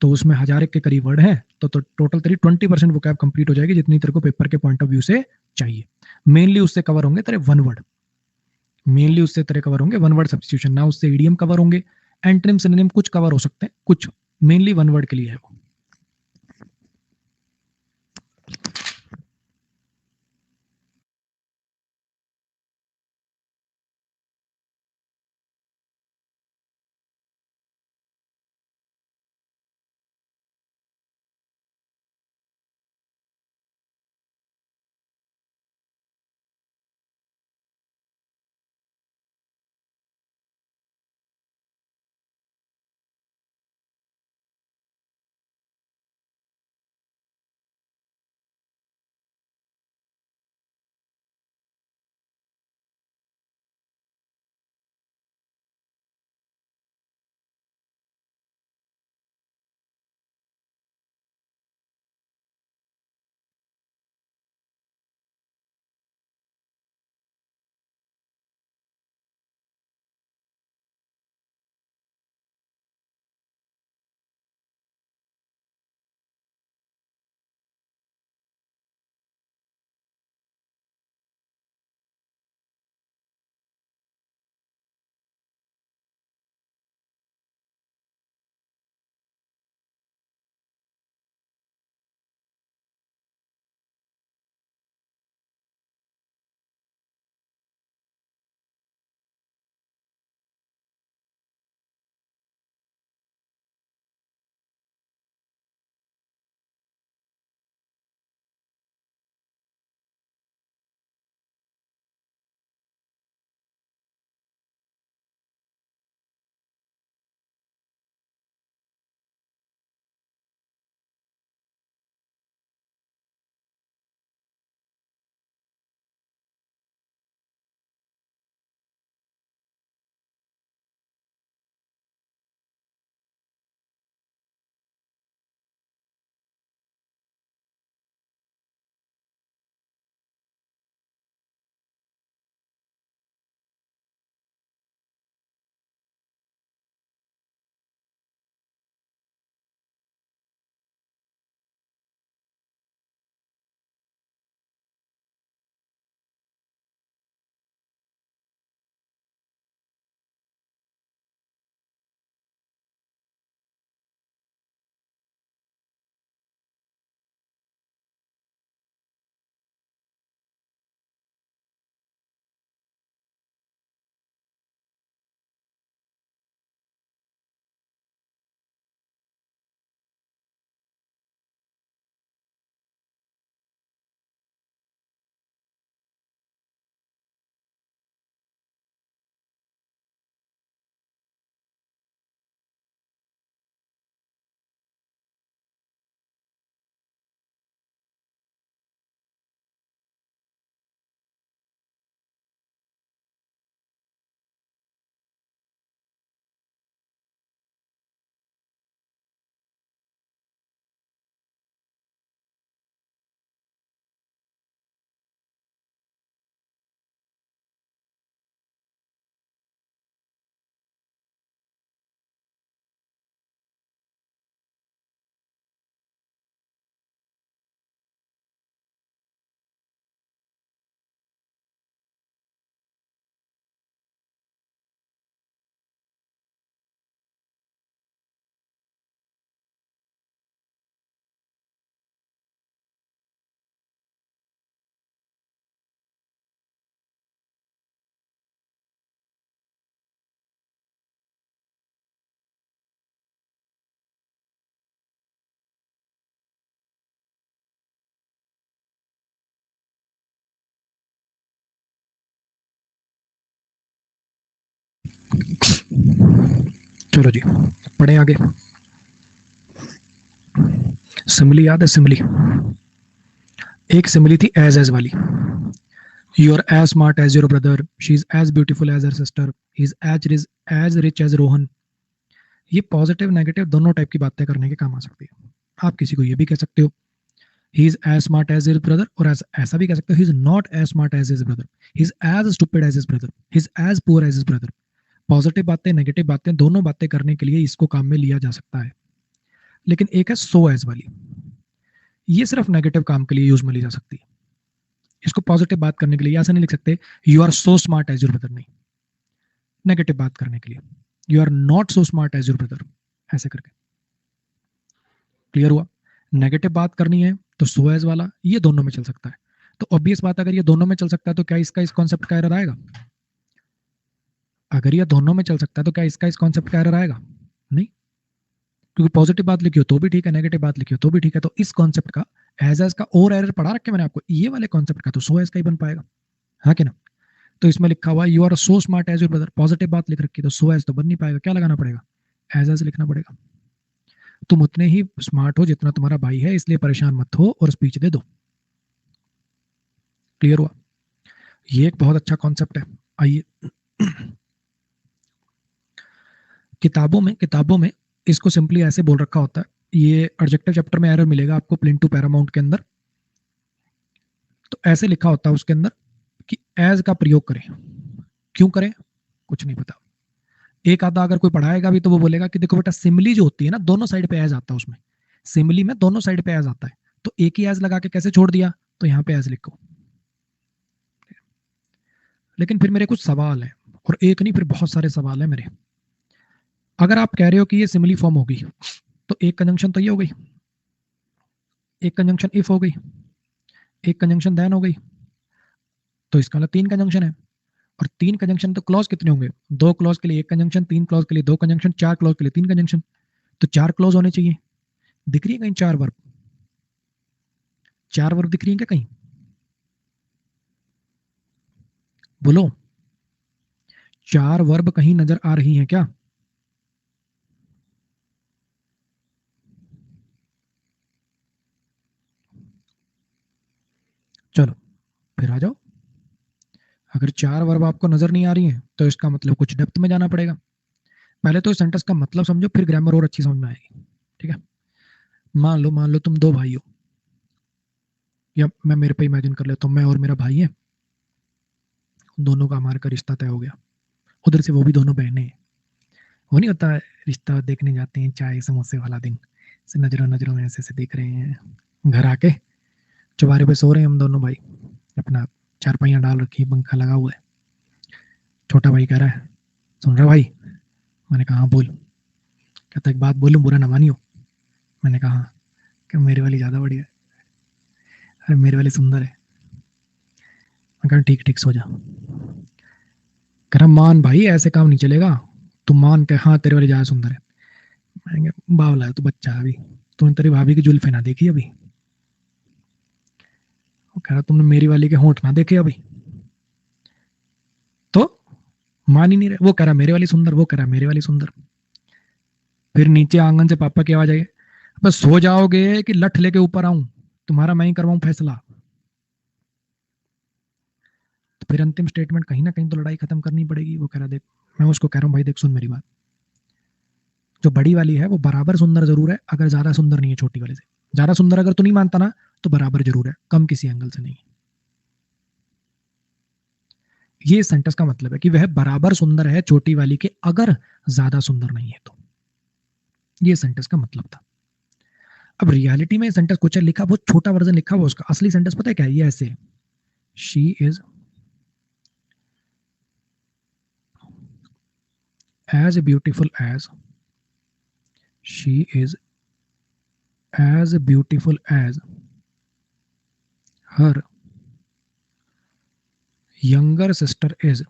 तो उसमें 1000 के करीब वर्ड है, तो टोटल तेरी 20% वो कैब कंप्लीट हो जाएगी, जितनी तेरे को पेपर के पॉइंट ऑफ व्यू से चाहिए। मेनली उससे कवर होंगे तेरे वन वर्ड, मेनली उससे तेरे कवर होंगे वन वर्ड सब्स्टिट्यूशन, ना उससे ईडीएम कवर होंगे, एंटोनिम सिनोनिम कुछ कवर हो सकते हैं, कुछ मेनली वन वर्ड के लिए है वो। चलो जी पढ़े आगे। सिमिली याद है? सिमिली, एक सिमिली थी एज वाली। You are as smart as your brother, she is as beautiful as her sister, he is as rich as Rohan. ये पॉजिटिव नेगेटिव दोनों टाइप की बातें करने के काम आ सकती है। आप किसी को ये भी कह सकते हो he is as smart as his brother, और ऐसा भी कह सकते हो he is not as smart as his brother, he is as stupid as his brother, he is as poor as his brother. Positive बातें नेगेटिव बातें दोनों बातें करने के लिए इसको काम में लिया जा सकता है। लेकिन एक है सो एज वाली, ये सिर्फ नेगेटिव काम के लिए यूज में ली जा सकती है। इसको पॉजिटिव बात करने के लिए ऐसा नहीं लिख सकते you are so smart as your brother, नहीं, नेगेटिव बात करने के लिए you are not so smart as your brother, ऐसे करके। क्लियर हुआ? नेगेटिव बात करनी है तो सो एज वाला, ये दोनों में चल सकता है। तो ऑब्वियस बात, अगर ये दोनों में चल सकता है तो क्या इसका इस कॉन्सेप्ट का एरर आएगा? अगर ये दोनों में चल सकता है तो क्या इसका इस कॉन्सेप्ट का एरर आएगा? नहीं, क्योंकि पॉजिटिव बात लिखी हो तो भी ठीक है, नेगेटिव बात लिखी हो तो भी ठीक है। तो इस कॉन्सेप्ट का एज का और एरर पढ़ा रखे मैंने आपको, ये वाले कॉन्सेप्ट का तो सो एज का ही बन पाएगा, हाँ कि ना? तो इसमें लिखा हुआ you are so smart as your brother, positive बात लिख रखी है तो सो एज तो बन नहीं पाएगा, क्या लगाना पड़ेगा? एज लिखना पड़ेगा। तुम उतने ही स्मार्ट हो जितना तुम्हारा भाई है, इसलिए परेशान मत हो और स्पीच दे दो। क्लियर हुआ? ये एक बहुत अच्छा कॉन्सेप्ट है। आइए किताबों में इसको सिंपली ऐसे बोल रखा होता है, ये एडजेक्टिव चैप्टर में एरर मिलेगा आपको प्लेन टू पैरामाउंट के अंदर। तो ऐसे लिखा होता है उसके अंदर कि एज का प्रयोग करें। क्यों करें? कुछ नहीं पता। एक आधा अगर कोई पढ़ाएगा भी तो वो बोलेगा कि देखो बेटा सिमिली जो होती है ना, दोनों साइड पे एज आता है उसमें, सिमिली में दोनों साइड पे एज आता है। तो एक ही एज लगा के कैसे छोड़ दिया? तो यहाँ पे एज लिखो। लेकिन फिर मेरे कुछ सवाल है, और एक नहीं फिर बहुत सारे सवाल है मेरे। अगर आप कह रहे हो कि ये सिमिली फॉर्म होगी तो एक कंजंक्शन तो ये हो गई, एक कंजंक्शन इफ हो गई, एक कंजंक्शन देन हो गई, तो इसका मतलब तीन कंजंक्शन है। और तीन कंजंक्शन तो क्लॉज कितने होंगे? दो क्लॉज के लिए एक कंजंक्शन, तीन क्लॉज के लिए दो कंजंक्शन, चार क्लॉज के लिए तीन कंजंक्शन। तो चार क्लॉज होने चाहिए। दिख रही है कहीं चार वर्ब? चार वर्ब दिख रही है क्या कहीं? बोलो, चार वर्ब कहीं नजर आ रही हैं क्या? चलो फिर आ जाओ। अगर चार वर्ब आपको नजर नहीं आ रही हैं तो इसका मतलब कुछ डेप्थ में जाना पड़ेगा। पहले तो इस सेंटेंस का मतलब समझो, फिर ग्रामर और अच्छी समझ में आएगी। ठीक है? मान लो तुम दो भाई हो, या मैं मेरे पे इमेजिन कर लेता हूँ, मैं और मेरा भाई है, दोनों का हमारे का रिश्ता तय हो गया। उधर से वो भी दोनों बहनें हैं। वो नहीं होता रिश्ता देखने जाते हैं चाय समोसे वाला दिन, से नजरों नजरों में ऐसे ऐसे देख रहे हैं, घर आके चौबारे पे सो रहे हैं हम दोनों भाई, अपना चारपाइयाँ डाल रखी है, पंखा लगा हुआ है। छोटा भाई कह रहा है सुन रहा भाई? मैंने कहा हाँ बोल। कहता एक बात बोलूं, बुरा ना मानियो। मैंने कहा हाँ। कि मेरे वाली ज्यादा बढ़िया है। अरे मेरे वाली सुंदर है। मैं कहा ठीक ठीक सो जा। कह रहा मान भाई ऐसे काम नहीं चलेगा, तू मान के हाँ तेरे वाली ज्यादा सुंदर है। मैंने कहा बावला है तू, बच्चा है अभी, तूने तेरी भाभी की जुल्फे ना देखी अभी। वो कह रहा तुमने मेरी वाली के होंठ ना देखे अभी। तो मान ही नहीं रहे। वो कह रहा मेरे वाली सुंदर, वो कह रहा मेरे वाली सुंदर। फिर नीचे आंगन से पापा की आवाज आई, बस सो जाओगे कि लठ लेके ऊपर आऊं, तुम्हारा मैं ही करवाऊं फैसला। तो फिर अंतिम स्टेटमेंट कहीं ना कहीं तो लड़ाई खत्म करनी पड़ेगी। वो कह रहा देख, मैं उसको कह रहा हूँ भाई देख सुन मेरी बात, जो बड़ी वाली है वो बराबर सुंदर जरूर है, अगर ज्यादा सुंदर नहीं है छोटी वाले से। ज्यादा सुंदर अगर तू नहीं मानता ना, तो बराबर जरूर है, कम किसी एंगल से नहीं। ये सेंटेंस का मतलब है कि वह बराबर सुंदर है छोटी वाली के, अगर ज्यादा सुंदर नहीं है तो। ये सेंटेंस का मतलब था। अब रियलिटी में सेंटेंस कुछ है लिखा, बहुत छोटा वर्जन लिखा हुआ उसका। असली सेंटेंस पता है क्या? ये ऐसे, she is as beautiful as, she is as beautiful as her younger sister is,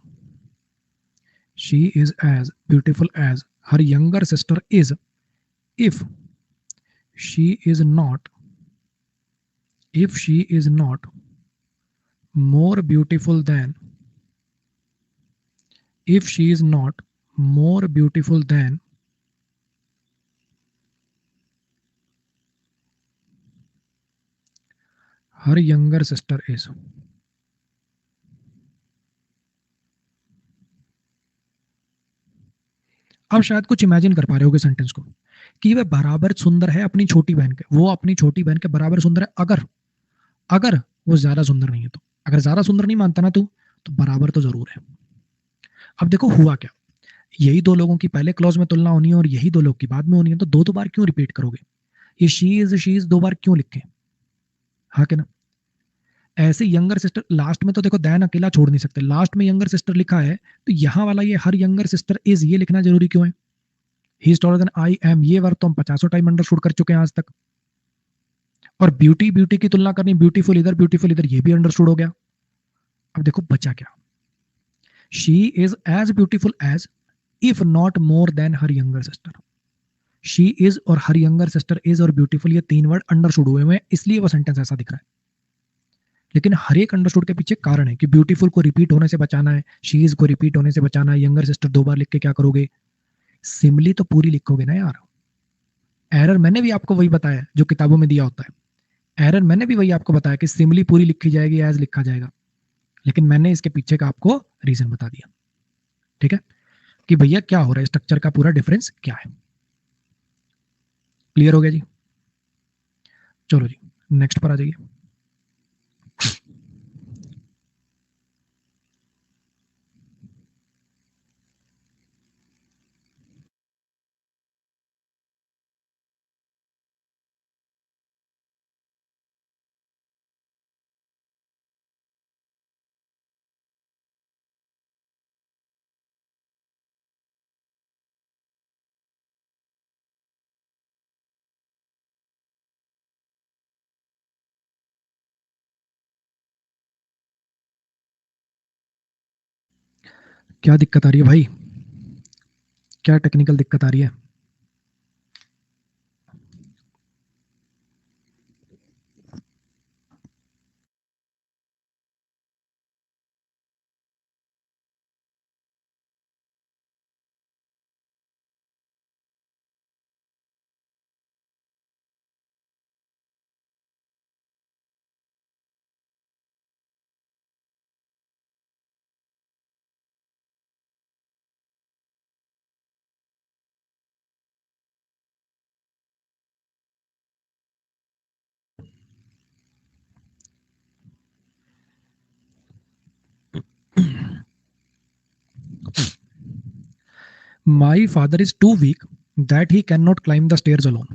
she is as beautiful as her younger sister is, if she is not, if she is not more beautiful than, if she is not more beautiful than her younger sister is. आप शायद कुछ imagine कर पा रहे होगे sentence को कि वह बराबर सुंदर है अपनी छोटी बहन के, वो अपनी छोटी बहन के बराबर सुंदर है अगर अगर वो ज्यादा सुंदर नहीं है तो। अगर ज्यादा सुंदर नहीं मानता ना तू, तो बराबर तो जरूर है। अब देखो हुआ क्या, यही दो लोगों की पहले क्लॉज में तुलना होनी है और यही दो लोग की बाद में होनी है, तो दो बार क्यों रिपीट करोगे? ये शी इज दो बार क्यों लिखे? हाँ कि ना? ऐसे यंगर सिस्टर लास्ट में तो देखो दैन अकेला छोड़ नहीं सकते, लास्ट में यंगर सिस्टर लिखा है तो यहाँ वाला ये हर यंगर सिस्टर इज ये लिखना जरूरी क्यों है? He is taller than I am, ये वर्ड तो हम 50 टाइम अंडरस्टूड कर चुके हैं आज तक। और ब्यूटी ब्यूटी की तुलना करनी, ब्यूटीफुल इधर ये भी अंडरस्टूड हो गया। अब देखो बचा क्या, she is as beautiful as if not more than her younger sister. She is और हर यंगर सिस्टर इज और ब्यूटीफुल ये तीन वर्ड अंडरस्टूड हुए हैं, इसलिए वो सेंटेंस ऐसा दिख रहा है। लेकिन हर एक अंडरस्टूड के पीछे कारण है कि ब्यूटीफुल को रिपीट होने से बचाना है, शी इज को रिपीट होने से बचाना है, यंगर सिस्टर दो बार लिख के क्या करोगे? सिमली तो पूरी लिखोगे ना यार। एरर मैंने भी आपको वही बताया जो किताबों में दिया होता है, एरर मैंने भी वही आपको बताया कि सिमली पूरी लिखी जाएगी, एज लिखा जाएगा, लेकिन मैंने इसके पीछे का आपको रीजन बता दिया। ठीक है कि भैया क्या हो रहा है, स्ट्रक्चर का पूरा डिफरेंस क्या है। क्लियर हो गया जी? चलो जी नेक्स्ट पर आ जाइए। क्या दिक्कत आ रही है भाई, क्या टेक्निकल दिक्कत आ रही है? My father is too weak that he cannot climb the stairs alone.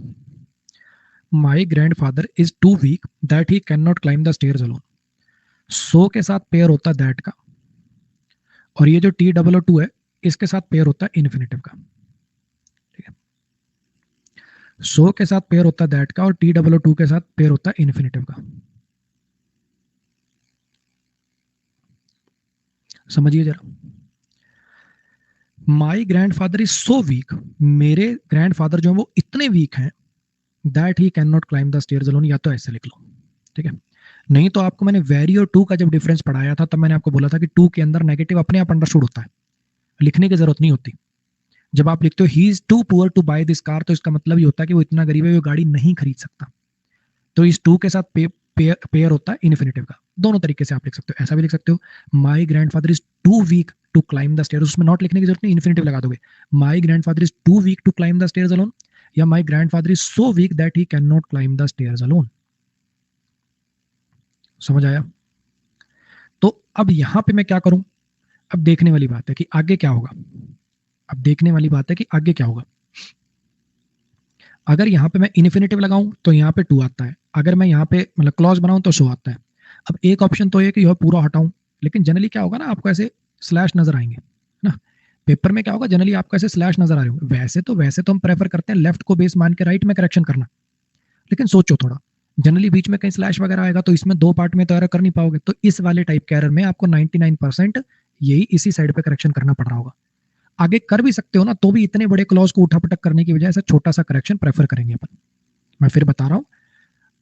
My grandfather is too weak that he cannot climb the stairs alone. सो के साथ पेयर होता है दैट का, और ये जो टी डबल ओ टू है इसके साथ पेयर होता है इन्फिनेटिव का। ठीक है, सो के साथ पेयर होता है दैट का और टी डबल ओ टू के साथ पेयर होता है इन्फिनेटिव का। समझिए जरा, माई ग्रैंडफादर इज सो वीक, मेरे ग्रैंडफादर जो है वो इतने वीक हैं, that he can not climb the stairs alone, या तो ऐसे लिख लो। ठीक है, नहीं तो आपको मैंने वेरी और टू का जब डिफरेंस पढ़ाया था तब मैंने आपको बोला था कि टू के अंदर नेगेटिव अपने आप अंडरस्टूड होता है, लिखने की जरूरत नहीं होती। जब आप लिखते हो he is too poor to buy this car, तो इसका मतलब ये होता है कि वो इतना गरीब है वो गाड़ी नहीं खरीद सकता। तो इस टू के साथ पेयर होता है इन्फिनेटिव का। दोनों तरीके से आप लिख सकते हो, ऐसा भी लिख सकते हो my grandfather is too weak to climb the stairs, उसमें नॉट लिखने की जरूरत नहीं, इन्फिनेटिव लगा दोगे। My grandfather is too weak to climb the stairs alone, या my grandfather is so weak that he can not climb the stairs alone. समझ आया? तो अब यहां पे मैं क्या करूं, अब देखने वाली बात है कि आगे क्या होगा। अब देखने वाली बात है कि आगे क्या होगा। अगर यहाँ पे मैं इन्फिनेटिव लगाऊं तो यहाँ पे टू आता है, अगर मैं यहाँ पे मतलब क्लॉज बनाऊं तो सो आता है। अब एक ऑप्शन तो ये कि यह पूरा हटाऊं, लेकिन जनरली क्या होगा ना, आपको ऐसे स्लैश नजर आएंगे ना, पेपर में क्या होगा जनरली आपको ऐसे स्लैश नजर आ रहे होंगे। वैसे तो हम प्रेफर करते हैं लेफ्ट को बेस मान के राइट में करेक्शन करना, लेकिन सोचो थोड़ा, जनरली बीच में कहीं स्लैश वगैरह आएगा तो इसमें दो पार्ट में तो एरर कर नहीं पाओगे, तो इस वाले टाइप के एरर में आपको 99% यही इसी साइड पे करेक्शन करना पड़ रहा होगा। आगे कर भी सकते हो ना, तो भी इतने बड़े क्लॉज को उठापटक करने की बजाय ऐसा छोटा सा करेक्शन प्रेफर करेंगे अपन। मैं फिर बता रहा हूं,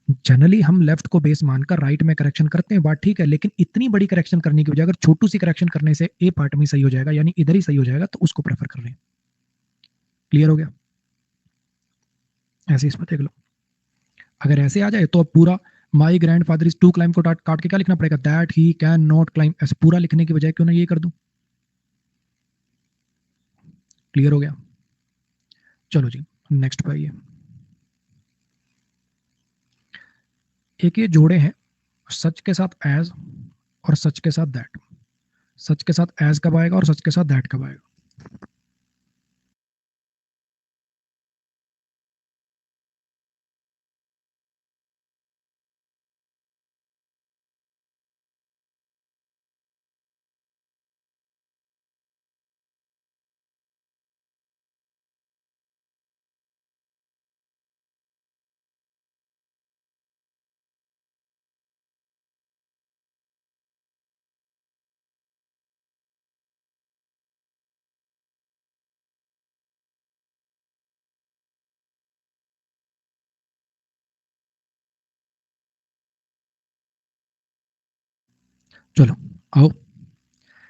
जनरली हम लेफ्ट को बेस मानकर राइट में करेक्शन करते हैं, बात ठीक है, लेकिन इतनी बड़ी करेक्शन करने की बजाय अगर छोटू सी करेक्शन करने से ए पार्ट में सही हो जाएगा, यानी इधर ही सही हो जाएगा, तो उसको प्रेफर कर रहे हैं। क्लियर हो गया? ऐसे इसमें देख लो, अगर ऐसे आ जाए तो अब पूरा my grandfather is to climb को काट के क्या लिखना पड़ेगा, that he can not climb, ऐसे पूरा लिखने की बजाय क्यों ना ये कर दूं। क्लियर हो गया? चलो जी, नेक्स्ट पे आइए। एक ये जोड़े हैं, सच के साथ एज और सच के साथ दैट। सच के साथ एज कब आएगा और सच के साथ दैट कब आएगा? चलो आओ,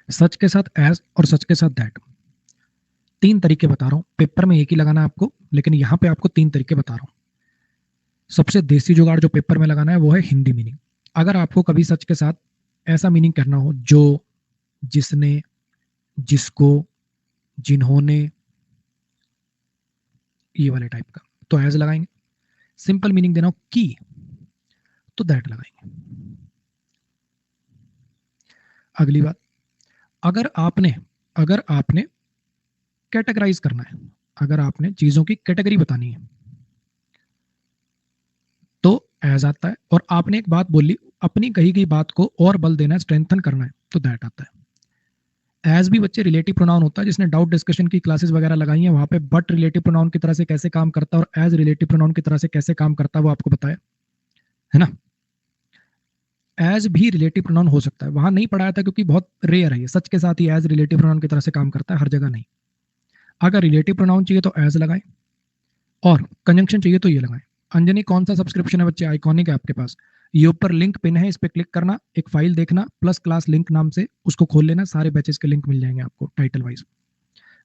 सच के साथ एज और सच के साथ दैट, तीन तरीके बता रहा हूं। पेपर में एक ही लगाना है आपको, लेकिन यहां पे आपको तीन तरीके बता रहा हूं। सबसे देसी जुगाड़ जो पेपर में लगाना है वो है हिंदी मीनिंग। अगर आपको कभी सच के साथ ऐसा मीनिंग करना हो, जो, जिसने, जिसको, जिन्होंने, ये वाले टाइप का, तो एज लगाएंगे। सिंपल मीनिंग देना हो की, तो दैट लगाएंगे। अगली बात, अगर आपने अगर आपने कैटेगराइज करना है, अगर आपने चीजों की कैटेगरी बतानी है, तो एज आता है। और आपने एक बात बोली, अपनी कही गई बात को और बल देना है, स्ट्रेंथन करना है, तो दैट आता है। एज भी बच्चे रिलेटिव प्रोनाउन होता है, जिसने डाउट डिस्कशन की क्लासेस वगैरह लगाई हैं वहां पे बट रिलेटिव प्रोनाउन की तरह से कैसे काम करता है और एज रिलेटिव प्रोनाउन की तरह से कैसे काम करता है वो आपको बताया है ना। एज भी रिलेटिव प्रोनाउन हो सकता है, वहां नहीं पढ़ाया था क्योंकि बहुत रेयर है ये। सच के साथ ही एज रिलेटिव प्रोनाउन की तरह से काम करता है, हर जगह नहीं। अगर रिलेटिव प्रोनाउन चाहिए तो एज लगाएं, और कंजंक्शन चाहिए तो ये लगाएं। अंजनी, कौन सा सब्सक्रिप्शन है बच्चे, आइकॉनिक है आपके पास, ये ऊपर लिंक पिन है, इस पर क्लिक करना, एक फाइल देखना प्लस क्लास लिंक नाम से, उसको खोल लेना, सारे बैचेस के लिंक मिल जाएंगे आपको टाइटल वाइज।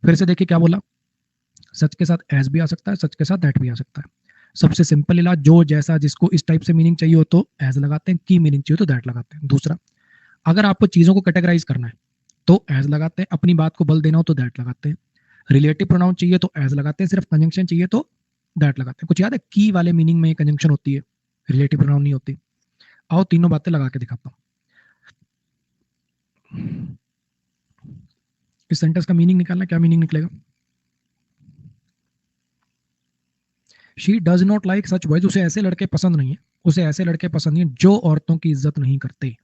फिर से देखिए क्या बोला, सच के साथ एज भी आ सकता है, सच के साथ दैट भी आ सकता है। सबसे सिंपल इलाज, जो जैसा जिसको इस टाइप से मीनिंग चाहिए हो तो एज लगाते हैं, की मीनिंग चाहिए तो दैट लगाते हैं। दूसरा, अगर आपको चीजों को कैटेगराइज करना है तो एज लगाते हैं, अपनी बात को बल देना हो तो दैट लगाते हैं। रिलेटिव प्रोनाउन चाहिए तो एज लगाते हैं, सिर्फ कंजंक्शन चाहिए तो दैट लगाते हैं। कुछ याद है, की वाले मीनिंग में कंजंक्शन होती है, रिलेटिव प्रोनाउन नहीं होती। आओ तीनों बातें लगा के दिखाता हूँ। इस सेंटेंस का मीनिंग निकालना, क्या मीनिंग निकलेगा। She does not like such boys, उसे ऐसे लड़के पसंद नहीं है, उसे ऐसे लड़के पसंद नहीं है जो औरतों की इज्जत नहीं करते।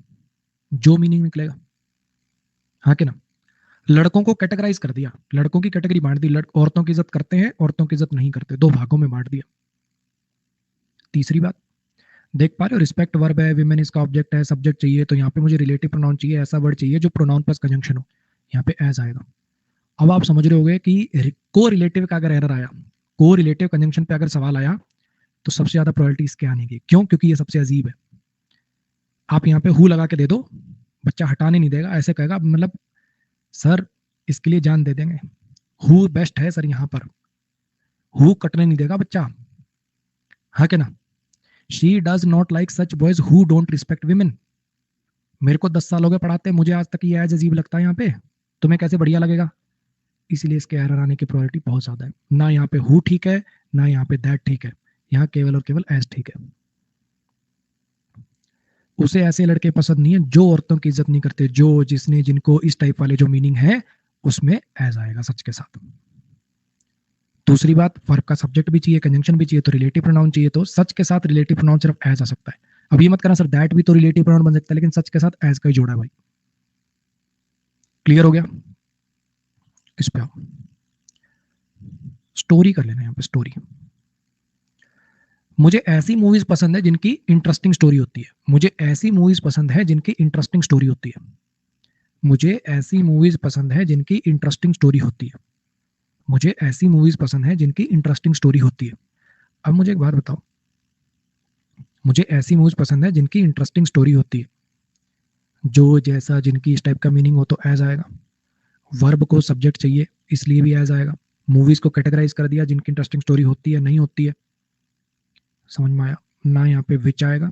जो मीनिंग निकलेगा, हाँ कि ना। लड़कों को कैटेगराइज कर दिया, लड़कों की कैटेगरी बांट दी, औरतों की इज्जत करते हैं, औरतों की इज्जत नहीं करते, दो भागों में बांट दिया। तीसरी बात, देख पा रहे हो, रिस्पेक्ट वर्ब है, विमेन इसका ऑब्जेक्ट है, सब्जेक्ट चाहिए तो यहाँ पे मुझे रिलेटिव प्रोनाउन चाहिए, ऐसा वर्ड चाहिए जो प्रोनाउन प्लस कंजंक्शन हो, यहाँ पे एज आएगा। अब आप समझ रहे होगे कि को रिलेटिव का अगर एरर आया, को रिलेटिव कंजंक्शन पे अगर सवाल आया, तो सबसे ज्यादा प्रोबेबिलिटी इसके आने की। क्यों? क्योंकि ये सबसे अजीब है। आप यहाँ पे हु लगा के दे दो, बच्चा हटाने नहीं देगा, ऐसे कहेगा मतलब सर इसके लिए जान दे देंगे, हु बेस्ट है सर यहाँ पर, हु कटने नहीं देगा बच्चा, हाँ क्या ना। She does not like such boys who don't respect women. मेरे को 10 साल हो गए पढ़ाते, मुझे आज तक ये एज अजीब लगता है यहाँ पे, तुम्हें कैसे बढ़िया लगेगा। इसीलिए इसके एरर आने की प्रोबेबिलिटी बहुत ज्यादा है। ना यहाँ पे हु ठीक है, ना यहाँ पे दैट ठीक है, यहाँ केवल और केवल एज ठीक है। उसे ऐसे लड़के पसंद नहीं है जो औरतों की इज्जत नहीं करते, जो, जिसने, जिनको, इस टाइप वाले जो मीनिंग है उसमें एज आएगा सच के साथ। दूसरी बात, वर्ब का सब्जेक्ट भी चाहिए, कंजंक्शन भी चाहिए, तो रिलेटिव प्रोनाउन चाहिए, तो सच के साथ रिलेटिव प्रोनाउन सिर्फ एज आ सकता है। अब ये मत करना सर दैट भी तो रिलेटिव प्रोनाउन बन सकता है, लेकिन सच के साथ एज का ही जोड़ा है भाई। क्लियर हो गया? इस पे आओ, स्टोरी कर लेना यहाँ पे, स्टोरी। मुझे ऐसी मूवीज पसंद है जिनकी इंटरेस्टिंग स्टोरी होती है, मुझे ऐसी मूवीज पसंद है जिनकी इंटरेस्टिंग स्टोरी होती है, मुझे ऐसी मूवीज पसंद है जिनकी इंटरेस्टिंग स्टोरी होती है, मुझे ऐसी मूवीज पसंद है जिनकी इंटरेस्टिंग स्टोरी होती है। अब मुझे एक बात बताओ, मुझे ऐसी मूवीज पसंद है जिनकी इंटरेस्टिंग स्टोरी होती है, जो जैसा जिनकी इस टाइप का मीनिंग हो तो एज आएगा, वर्ब को सब्जेक्ट चाहिए इसलिए भी एज आएगा। मूवीज को कैटेगराइज कर दिया, जिनकी इंटरेस्टिंग स्टोरी होती है नहीं होती है, समझ में आया? ना यहाँ पे विच आएगा,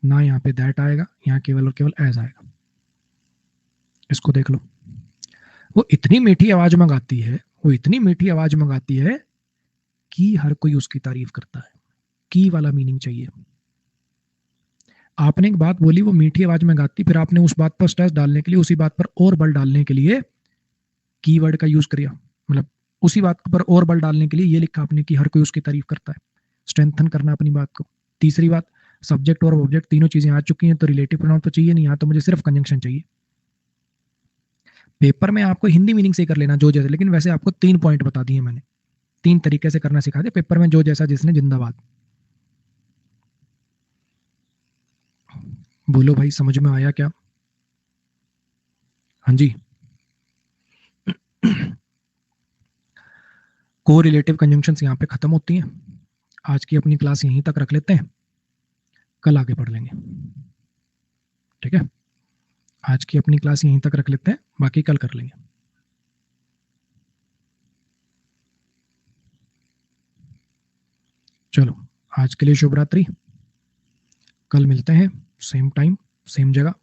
ना यहाँ पे दैट आएगा, यहाँ केवल और केवल एज आएगा। इसको देख लो, वो इतनी मीठी आवाज में गाती है, वो इतनी मीठी आवाज में गाती है कि हर कोई उसकी तारीफ करता है। की वाला मीनिंग चाहिए। आपने एक बात बोली वो मीठी आवाज में गाती, फिर आपने उस बात पर स्ट्रेस डालने के लिए, उसी बात पर और बल डालने के लिए कीवर्ड का यूज किया, मतलब उसी बात पर और बल डालने के लिए ये लिखा आपने कि हर कोई उसकी तारीफ करता है, स्ट्रेंथन करना अपनी बात को। तीसरी बात, सब्जेक्ट और ऑब्जेक्ट तीनों चीजें आ चुकी हैं, तो रिलेटिव प्रोनाउन तो चाहिए नहीं, यहाँ तो मुझे सिर्फ कंजंक्शन चाहिए। पेपर में आपको हिंदी मीनिंग से कर लेना जो जैसे, लेकिन वैसे आपको 3 पॉइंट बता दिए मैंने, 3 तरीके से करना सिखा दिया पेपर में, जो जैसा जिसने जिंदाबाद। बोलो भाई, समझ में आया क्या? हाँ जी। को रिलेटिव कंजंक्शंस यहाँ पे खत्म होती हैं। आज की अपनी क्लास यहीं तक रख लेते हैं, कल आगे पढ़ लेंगे, ठीक है? आज की अपनी क्लास यहीं तक रख लेते हैं, बाकी कल कर लेंगे। चलो, आज के लिए शुभ रात्रि, कल मिलते हैं, सेम टाइम सेम जगह।